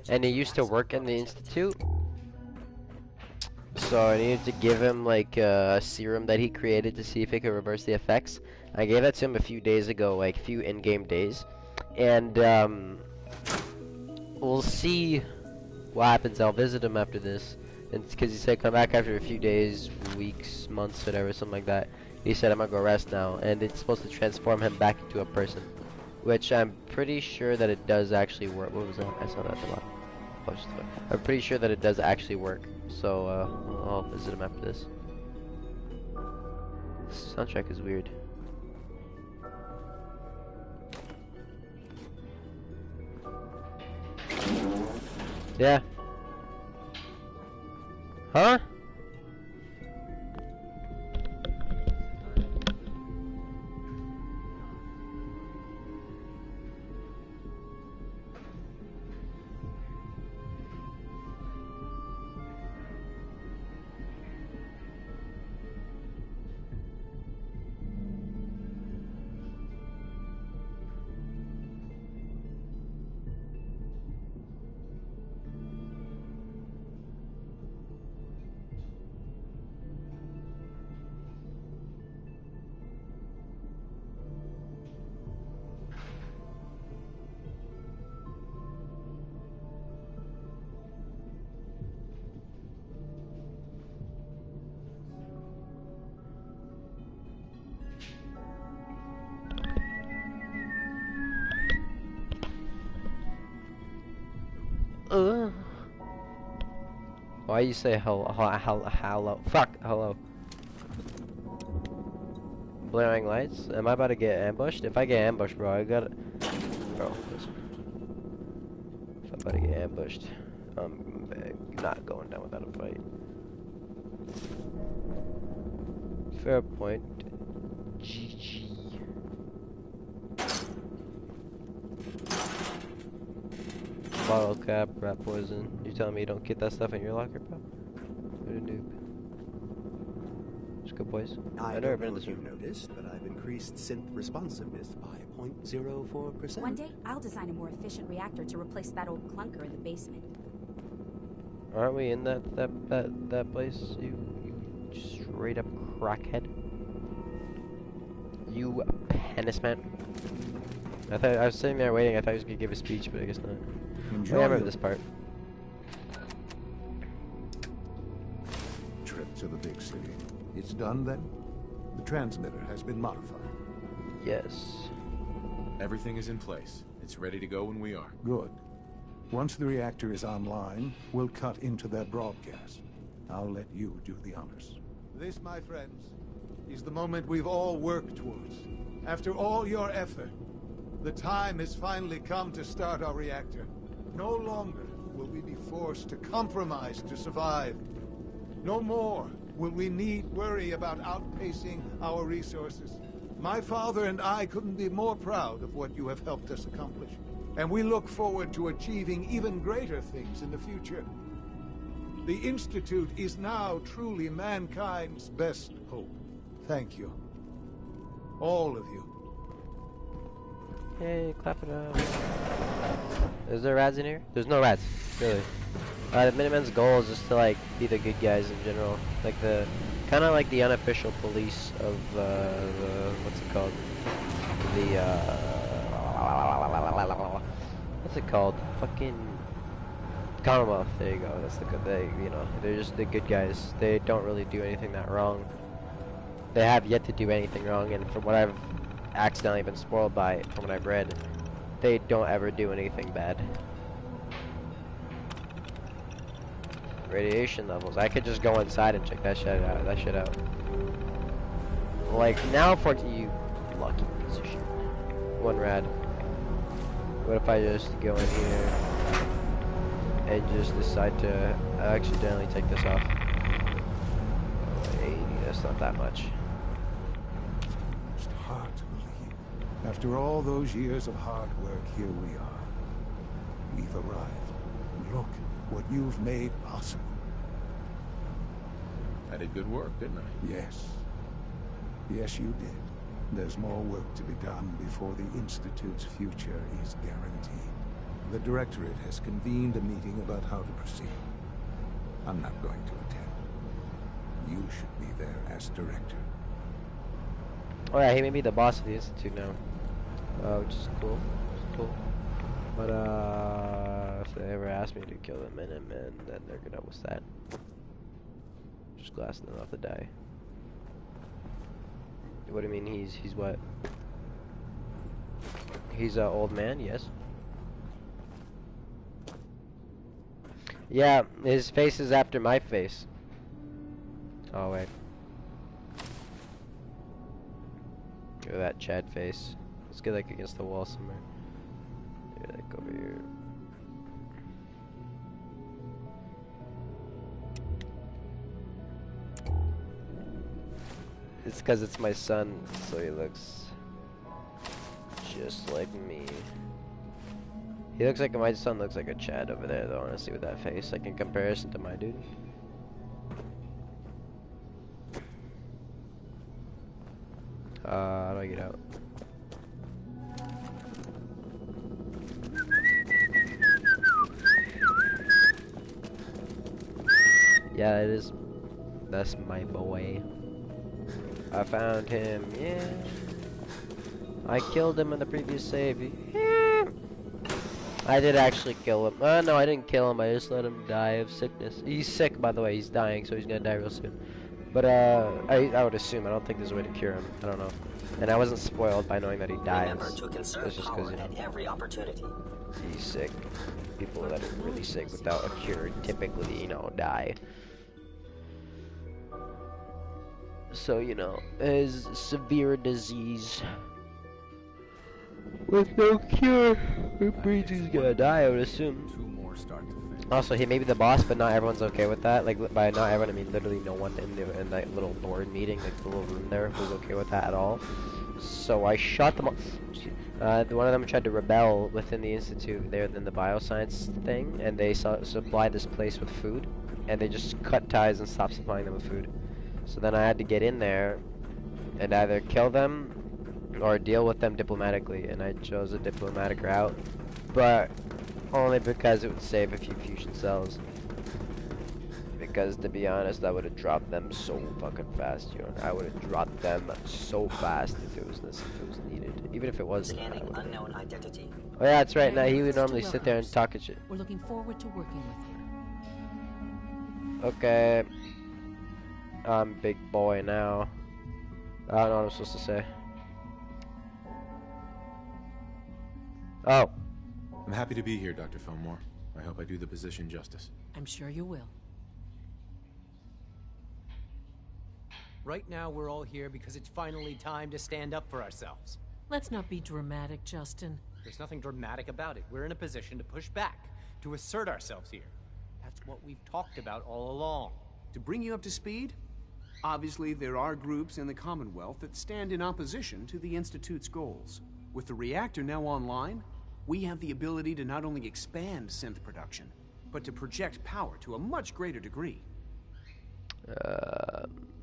And he used to work in the institute. So I needed to give him, like, a serum that he created to see if it could reverse the effects. I gave that to him a few days ago, like, few in-game days. And, we'll see what happens. I'll visit him after this. And because he said come back after a few days, weeks, months, whatever, something like that. He said I'm gonna go rest now. And it's supposed to transform him back into a person. Which I'm pretty sure that it does actually work. What was that? I saw that at the bottom. Oh, I'm pretty sure that it does actually work. So, I'll visit him after this. This soundtrack is weird. Yeah. Huh? Why you say hello? Fuck, hello. Blaring lights? Am I about to get ambushed? If I get ambushed, bro, I gotta... Bro, listen. If I'm about to get ambushed, I'm not going down without a fight. Fair point. GG. Bottle cap, rat poison. You telling me you don't get that stuff in your locker, bro? What a noob. Let's good boys. I I've never don't been know in if this you've room. noticed, but I've increased synth responsiveness by 0.04%. One day, I'll design a more efficient reactor to replace that old clunker in the basement. Aren't we in that place? You straight up crackhead. You penis man. I was sitting there waiting. I thought he was gonna give a speech, but I guess not. Enjoy I remember it. this part. Trip to the big city. It's done then? The transmitter has been modified. Yes. Everything is in place. It's ready to go when we are. Good. Once the reactor is online, we'll cut into their broadcast. I'll let you do the honors. This, my friends, is the moment we've all worked towards. After all your effort, the time has finally come to start our reactor. No longer will we be forced to compromise to survive. No more will we need worry about outpacing our resources. My father and I couldn't be more proud of what you have helped us accomplish. And we look forward to achieving even greater things in the future. The Institute is now truly mankind's best hope. Thank you. All of you. Hey, clap it up. Is there rats in here? There's no rats, really. The Minutemen's goal is just to like be the good guys in general, like the kind of like the unofficial police of the what's it called? The what's it called? Fucking Commonwealth. There you go. That's the good. They're just the good guys. They don't really do anything that wrong. They have yet to do anything wrong, and from what I've accidentally been spoiled by, from what I've read, they don't ever do anything bad. Radiation levels. I could just go inside and check that shit out. Like now, for you lucky piece of shit. One rad. What if I just go in here and just decide to accidentally take this off? Wait, that's not that much. It's hard to believe. After all those years of hard work, here we are. We've arrived. Look what you've made possible. I did good work, didn't I? Yes. Yes, you did. There's more work to be done before the Institute's future is guaranteed. The Directorate has convened a meeting about how to proceed. I'm not going to attend. You should be there as Director. Oh yeah, he may be the boss of the Institute now. Which is cool. It's cool. But if they ever ask me to kill the Minutemen, then they're gonna what's that? Just glassing them off to die. What do you mean he's what? He's an old man, yes. Yeah, his face is after my face. Oh wait. Look at that Chad face. Let's get like against the wall somewhere. Yeah, like over here. It's because it's my son, so he looks just like me. He looks like my son looks like a Chad over there, though. Honestly, with that face, like in comparison to my dude. How do I get out? Yeah, it is. That's my boy. I found him, yeah. I killed him in the previous save. Yeah. I did actually kill him. No, I didn't kill him. I just let him die of sickness. He's sick, by the way. He's dying, so he's gonna die real soon. But I would assume. I don't think there's a way to cure him. I don't know. And I wasn't spoiled by knowing that he dies. Remember to conserve It's just power 'cause, you know, at every opportunity. he's sick. People that are really sick without a cure typically, you know, die. So, you know, his severe disease with no cure, it means he's gonna die, I would assume. Two more start to finish. Also, he may be the boss, but not everyone's okay with that. Like, by not everyone, I mean literally no one in that little board meeting, like the little room there, was okay with that at all. So I shot them all. One of them tried to rebel within the Institute there in the bioscience thing, and they supplied this place with food, and they just cut ties and stopped supplying them with food. So then I had to get in there and either kill them or deal with them diplomatically, and I chose a diplomatic route, but only because it would save a few fusion cells. Because to be honest, I would have dropped them so fucking fast, you know. I would have dropped them so fast if it was needed, even if it wasn't. Scanning unknown identity. Oh yeah, that's right. Now he would Mr. normally sit there and Wilhelms, talk and shit. We're looking forward to working with you. Okay. I'm big boy now. I don't know what I'm supposed to say. Oh. I'm happy to be here, Dr. Fillmore. I hope I do the position justice. I'm sure you will. Right now, we're all here because it's finally time to stand up for ourselves. Let's not be dramatic, Justin. There's nothing dramatic about it. We're in a position to push back, to assert ourselves here. That's what we've talked about all along. To bring you up to speed, obviously there are groups in the Commonwealth that stand in opposition to the Institute's goals. With the reactor now online, we have the ability to not only expand synth production, but to project power to a much greater degree.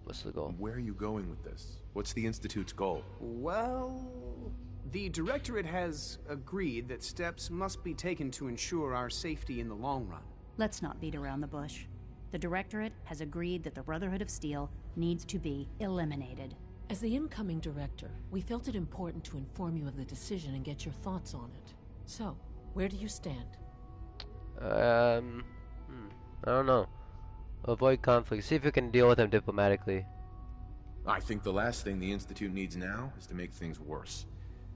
What's the goal? Where are you going with this? What's the Institute's goal? Well, the Directorate has agreed that steps must be taken to ensure our safety in the long run. Let's not beat around the bush. The Directorate has agreed that the Brotherhood of Steel needs to be eliminated. As the incoming director, we felt it important to inform you of the decision and get your thoughts on it. So, where do you stand? I don't know. Avoid conflict. See if we can deal with them diplomatically. I think the last thing the Institute needs now is to make things worse.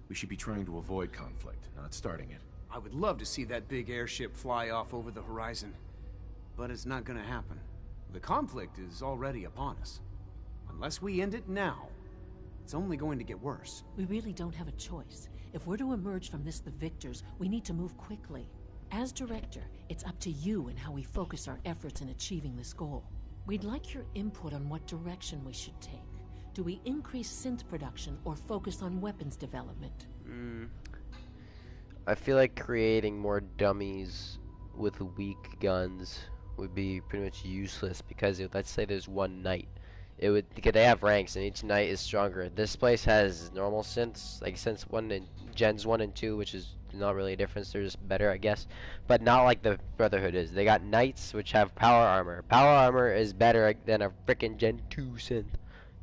We should be trying to avoid conflict, not starting it. I would love to see that big airship fly off over the horizon, but it's not gonna happen. The conflict is already upon us. Unless we end it now, it's only going to get worse. We really don't have a choice. If we're to emerge from this the victors, we need to move quickly. As director, it's up to you and how we focus our efforts in achieving this goal. We'd like your input on what direction we should take. Do we increase synth production or focus on weapons development? I feel like creating more dummies with weak guns would be pretty much useless because let's say there's one knight. Because they have ranks and each knight is stronger. This place has normal synths, like synths 1 and gens 1 and 2, which is not really a difference. They're just better, I guess, but not like the Brotherhood is. They got knights which have power armor. Power armor is better than a freaking gen 2 synth.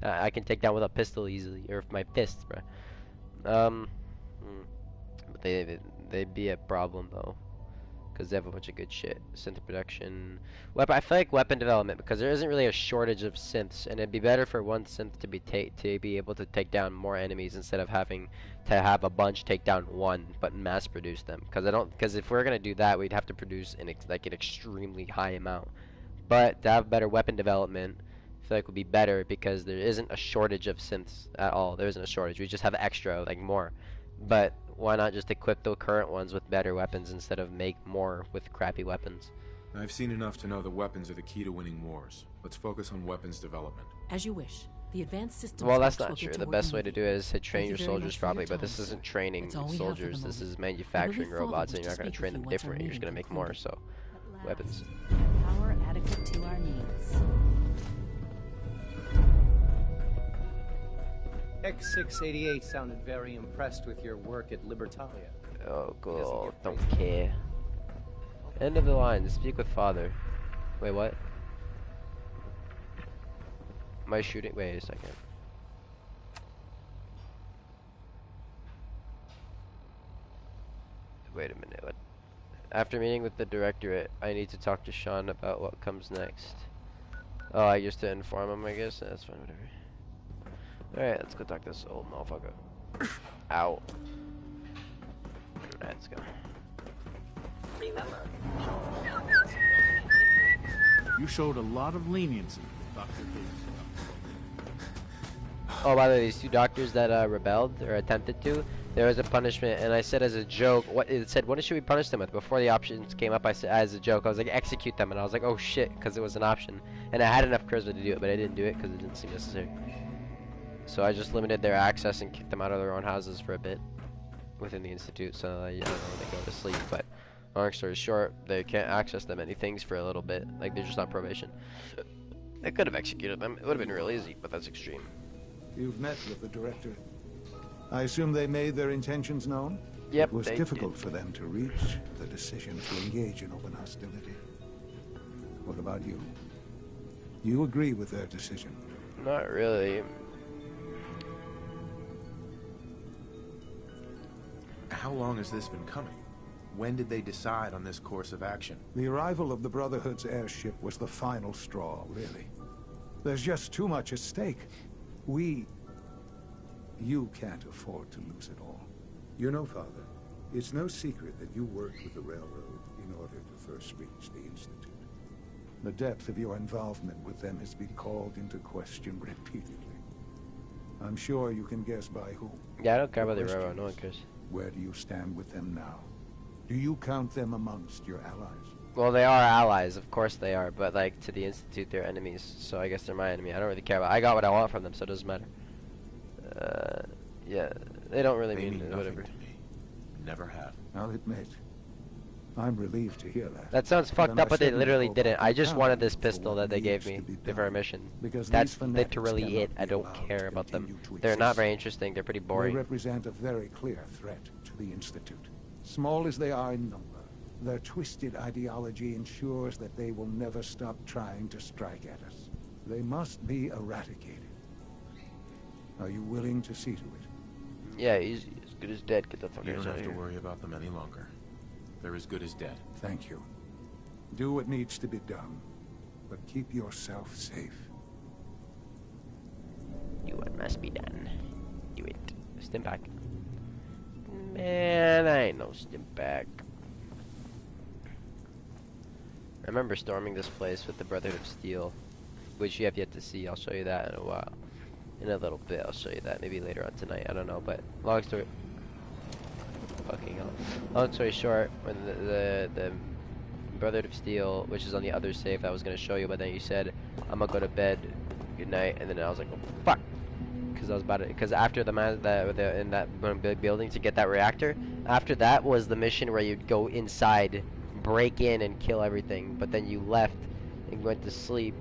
I can take down with a pistol easily, or with my fists, bro. But they'd be a problem though, because they have a bunch of good shit. Synth production, I feel like weapon development, because there isn't really a shortage of synths, and it'd be better for one synth to be able to take down more enemies instead of having to have a bunch take down one, but mass produce them. Because if we're gonna do that, we'd have to produce an extremely high amount. But to have better weapon development, I feel like would be better because there isn't a shortage of synths at all. There isn't a shortage. We just have extra, like more. But why not just equip the current ones with better weapons instead of make more with crappy weapons? I've seen enough to know that weapons are the key to winning wars. Let's focus on weapons development. As you wish. The advanced systems. Well, that's not true. The best way to do it is to train your soldiers properly, but this isn't training soldiers. This is manufacturing robots, and you're not going to train them different. You're just going to make more. So, weapons. Power adequate to our needs. X688 sounded very impressed with your work at Libertalia. Oh, cool. Don't care. End of the line. Speak with father. Wait, what? Am I shooting? Wait a second. Wait a minute. What? After meeting with the directorate, I need to talk to Sean about what comes next. Oh, I used to inform him, I guess. That's fine, whatever. Alright, let's go talk to this old motherfucker. Ow. Alright, let's go. Remember. You showed a lot of leniency, Dr. Higgs. Oh, by the way, these two doctors that rebelled or attempted to, there was a punishment, and I said as a joke, it said, what should we punish them with? Before the options came up, I said as a joke, I was like, execute them, and I was like, oh shit, because it was an option, and I had enough charisma to do it, but I didn't do it because it didn't seem necessary. So I just limited their access and kicked them out of their own houses for a bit within the Institute, so I don't know, they go to sleep, but long story short, they can't access them any things for a little bit, like they're just on probation. They could have executed them. It would have been real easy, but that's extreme. You've met with the director. I assume they made their intentions known? Yep, It was they difficult for them to reach the decision to engage in open hostility. What about you? You agree with their decision? Not really. How long has this been coming? When did they decide on this course of action? The arrival of the Brotherhood's airship was the final straw, really. There's just too much at stake. You can't afford to lose it all. You know, Father, it's no secret that you worked with the Railroad in order to first reach the Institute. The depth of your involvement with them has been called into question repeatedly. I'm sure you can guess by whom. Yeah, I don't care about the Railroad. No one cares. Where do you stand with them now? Do you count them amongst your allies? Well, they are allies, of course they are, but like to the Institute, they're enemies. So I guess they're my enemy. I don't really care about. I got what I want from them, so it doesn't matter. Yeah, they don't really mean whatever. To me. Never have. I'll admit, I'm relieved to hear that. That sounds fucked I up, but they certainly literally hope didn't. I just can wanted this for pistol what that they gave needs me to be for a done, mission. because That's these fanatics literally cannot it. I be don't allowed care to about them. continue to They're not exist. very interesting. They're pretty They boring. represent a very clear threat to the Institute. Small as they are in number, their twisted ideology ensures that they will never stop trying to strike at us. They must be eradicated. Are you willing to see to it? Yeah, he's as good as dead. Get the fuck You out don't of have here. to worry about them any longer. They're as good as dead. Thank you. Do what needs to be done, but keep yourself safe. Do what must be done. Do it. Stim pack. Man, I ain't no stim pack. I remember storming this place with the Brotherhood of Steel, which you have yet to see. I'll show you that in a while. In a little bit, I'll show you that. Maybe later on tonight. I don't know, but long story. Fucking hell. Long story short, when the Brotherhood of Steel, which is on the other save, I was gonna show you, but then you said I'm gonna go to bed. Good night, and then I was like, oh, fuck, because I was about to. Because after in that big building to get that reactor, after that was the mission where you'd go inside, break in, and kill everything. But then you left and went to sleep.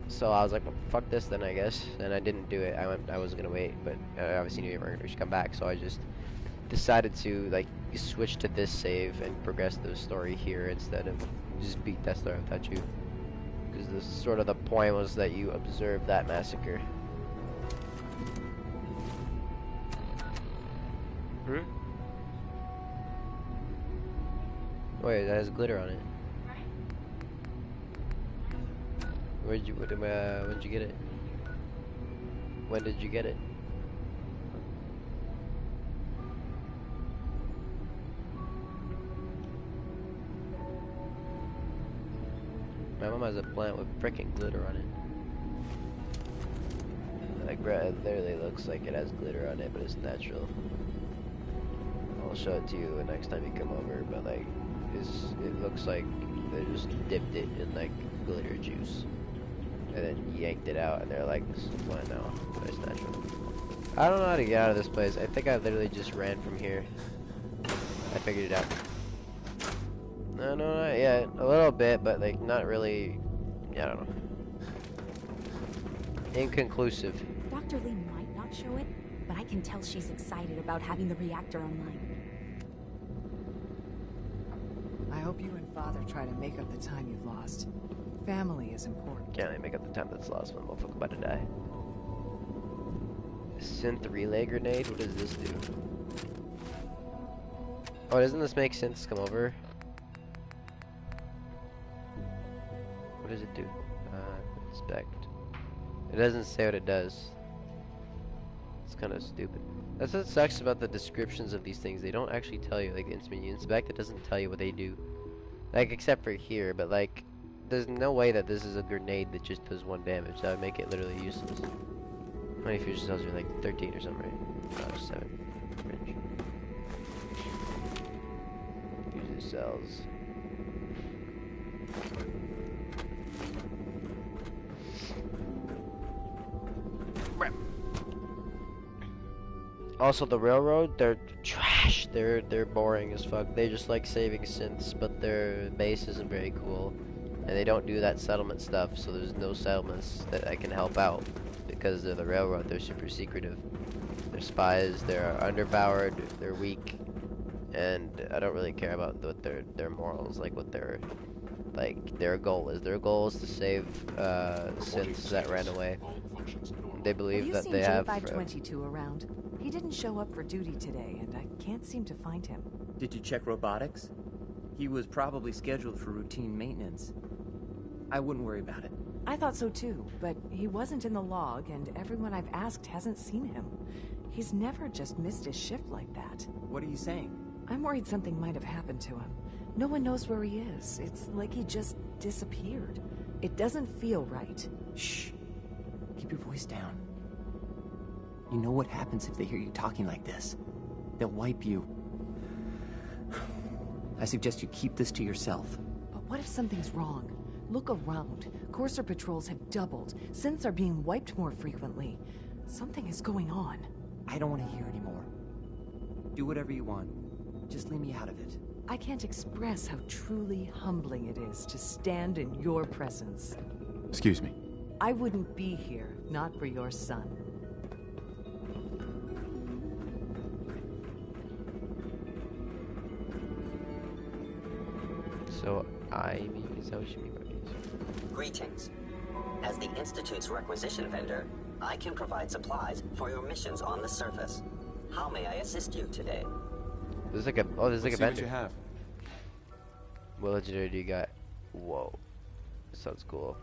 So I was like, well, fuck this then, I guess. And I didn't do it. I was gonna wait, but I obviously knew you were gonna come back, so I just decided to like switch to this save and progress the story here instead of just beat Death Star without you. Because this sort of the point was that you observed that massacre. Wait, that has glitter on it. When did you get it? When did you get it? My mom has a plant with freaking glitter on it. Like, bro, it literally looks like it has glitter on it, but it's natural. I'll show it to you the next time you come over, but like, it looks like they just dipped it in like glitter juice. And then yanked it out, and they're like, this is a plant now, but it's natural. I don't know how to get out of this place. I think I literally just ran from here. I figured it out. No, not yet. A little bit, but like not really. Yeah, I don't know. Inconclusive. Dr. Lee might not show it, but I can tell she's excited about having the reactor online. I hope you and Father try to make up the time you've lost. Family is important. Can't really make up the time that's lost when motherfucker about to die. Synth relay grenade? What does this do? Oh, doesn't this make synths come over? What does it do? Inspect. It doesn't say what it does. It's kind of stupid. That's what sucks about the descriptions of these things. They don't actually tell you. Like, when you inspect, it doesn't tell you what they do. Like, except for here, but like, there's no way that this is a grenade that just does 1 damage. That would make it literally useless. How many fusion cells are like 13 or something, right? 7. Range. Fusion cells. Also, the Railroad, they're trash. They're boring as fuck. They just like saving synths, but their base isn't very cool. and they don't do that settlement stuff, so there's no settlements that I can help out because they're the railroad. They're super secretive. They're spies. They're underpowered. They're weak, and I don't really care about what their morals, like what their goal is. Their goal is to save synths that ran away. They believe that they have. Have you seen J522 around? He didn't show up for duty today, and I can't seem to find him. Did you check robotics? He was probably scheduled for routine maintenance. I wouldn't worry about it. I thought so too, but he wasn't in the log, and everyone I've asked hasn't seen him. He's never just missed his shift like that. What are you saying? I'm worried something might have happened to him. No one knows where he is. It's like he just disappeared. It doesn't feel right. Shh. Keep your voice down. You know what happens if they hear you talking like this? They'll wipe you. I suggest you keep this to yourself. But what if something's wrong? Look around. Courser patrols have doubled. Synths are being wiped more frequently. Something is going on. I don't want to hear anymore. Do whatever you want. Just leave me out of it. I can't express how truly humbling it is to stand in your presence. Excuse me. I wouldn't be here, not for your son. So is that what you mean by these? Greetings. As the Institute's requisition vendor, I can provide supplies for your missions on the surface. How may I assist you today? There's like a there's like a vendor. What you have. What legendary do you got? Whoa, sounds cool.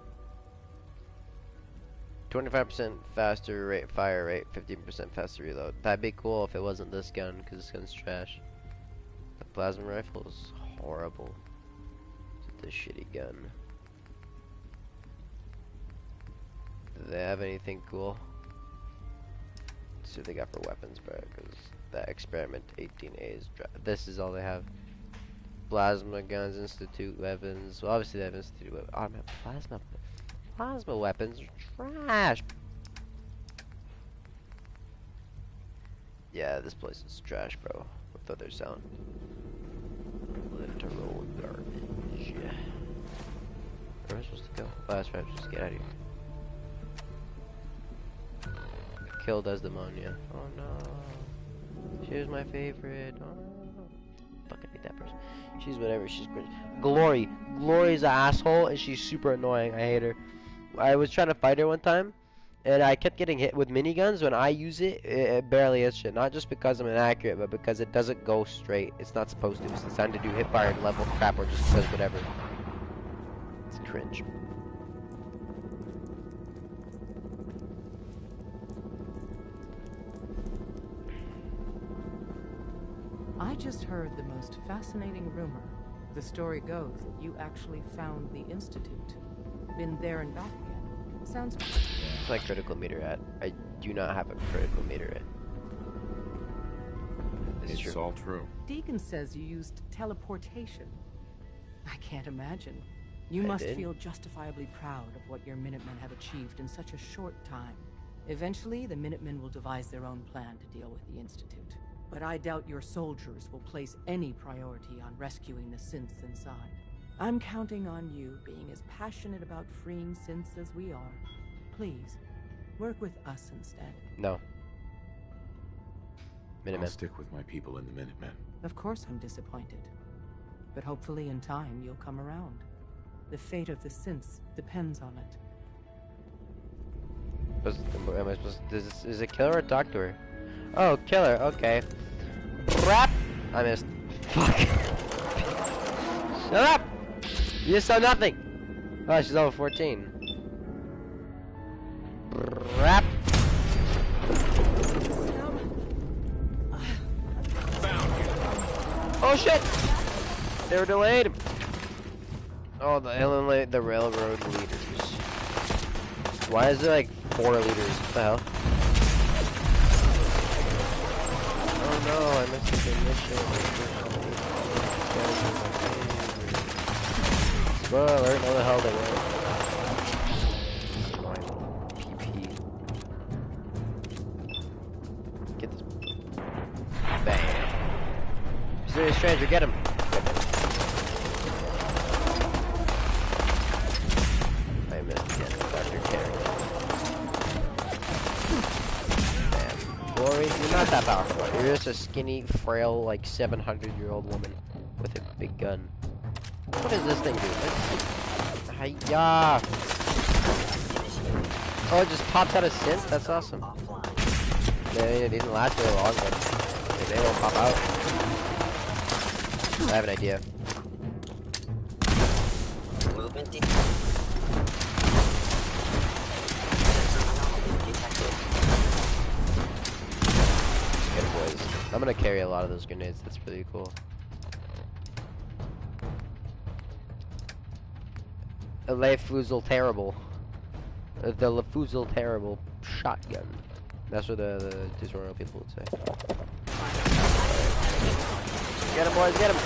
25% faster rate fire rate, 15% faster reload. That'd be cool if it wasn't this gun, because this gun's trash. The plasma rifle is horrible. It's a shitty gun. Do they have anything cool? Let's see what they got for weapons, bro. Because that experiment 18A is. This is all they have. Plasma guns, Institute weapons. Well, obviously they have Institute weapons. Oh man, plasma weapons are trash. Yeah, this place is trash, bro. With what they're selling. Literal garbage. Where am I supposed to go? Oh, that's right. Just get out of here. Killed Desdemona. Oh no. She was my favorite. Oh no. Fucking hate that person. She's whatever. She's cringe. Glory. Glory's an asshole and she's super annoying. I hate her. I was trying to fight her one time and I kept getting hit with miniguns. When I use it, it barely hits shit. Not just because I'm inaccurate, but because it doesn't go straight. It's not supposed to. It's designed to do hip fire and level crap or just does whatever. It's cringe. I just heard the most fascinating rumor. The story goes that you actually found the Institute. Been there and back again. Sounds... It's my critical meter at. I do not have a critical meter at. It's all true. Deacon says you used teleportation. I can't imagine. You I must did. feel justifiably proud of what your Minutemen have achieved in such a short time. Eventually, the Minutemen will devise their own plan to deal with the Institute. But I doubt your soldiers will place any priority on rescuing the synths inside. I'm counting on you being as passionate about freeing synths as we are. Please, work with us instead. No. Minutemen. I'll stick with my people in the Minutemen. Of course I'm disappointed. But hopefully in time you'll come around. The fate of the synths depends on it. Am I supposed to, is it kill her or talk to her? Oh, kill her, okay. Crap! I missed. Fuck. Shut up! You just saw nothing! Oh, she's over 14. Crap! Oh shit! They were delayed! Oh, the railroad leaders. Why is there like 4 leaders? What the hell? Oh no, I missed the mission. Spoiler alert, no the hell they were. PP. Get this. Bam. Mysterious stranger, get him. Lori, you're not that powerful. You're just a skinny, frail, like 700-year-old woman with a big gun. What does this thing do? Hiya! Oh, it just pops out of synth? That's awesome. Yeah, it didn't last very long, but they won't pop out. I have an idea. Good boys. I'm gonna carry a lot of those grenades. That's pretty cool. The Lefusel Terrible. The Lefusel Terrible shotgun. That's what the tutorial people would say. Get him, boys, get him!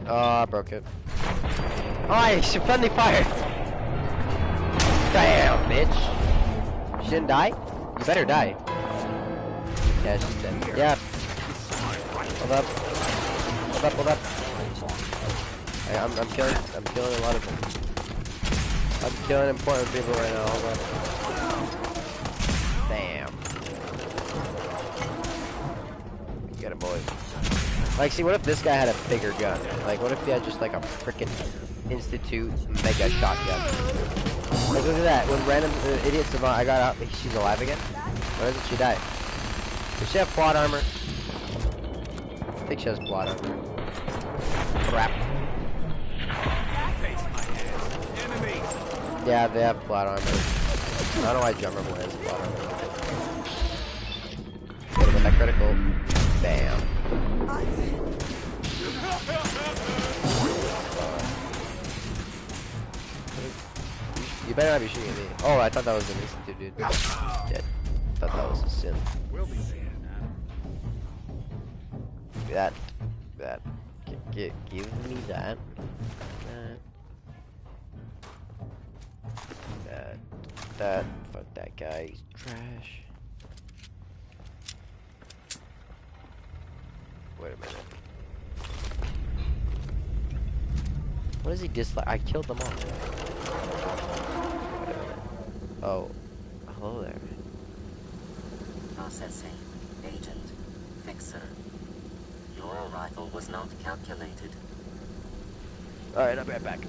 Oh, I broke it. Oh, she friendly fire! Damn, bitch! She didn't die? You better die. Yeah, she's dead. Yeah. Hold up. Hold up, hold up. Hey, I'm killing a lot of them. I'm killing important people right now, hold up. Damn. Get him, boys. Like, see, what if this guy had a bigger gun? Like, what if he had just like a frickin' Institute mega shotgun? Like, look at that. When random idiot savant, I got out. She's alive again? Or doesn't she die? Does she have plot armor? I think she has plot armor. Crap. Yeah, they have plot armor. I don't know why Drummer Boy has plot armor. Get him with that critical. Bam. You better not be shooting at me. Oh, I thought that was an Institute, dude. Dead. Thought that was a synth. We'll be seeing That. Give me that. That. Fuck that guy. He's trash. Wait a minute. What does he dislike? I killed them all. Wait a minute. Oh. Hello there. Processing. Agent. Fixer. Your arrival was not calculated. Alright, I'll be right back.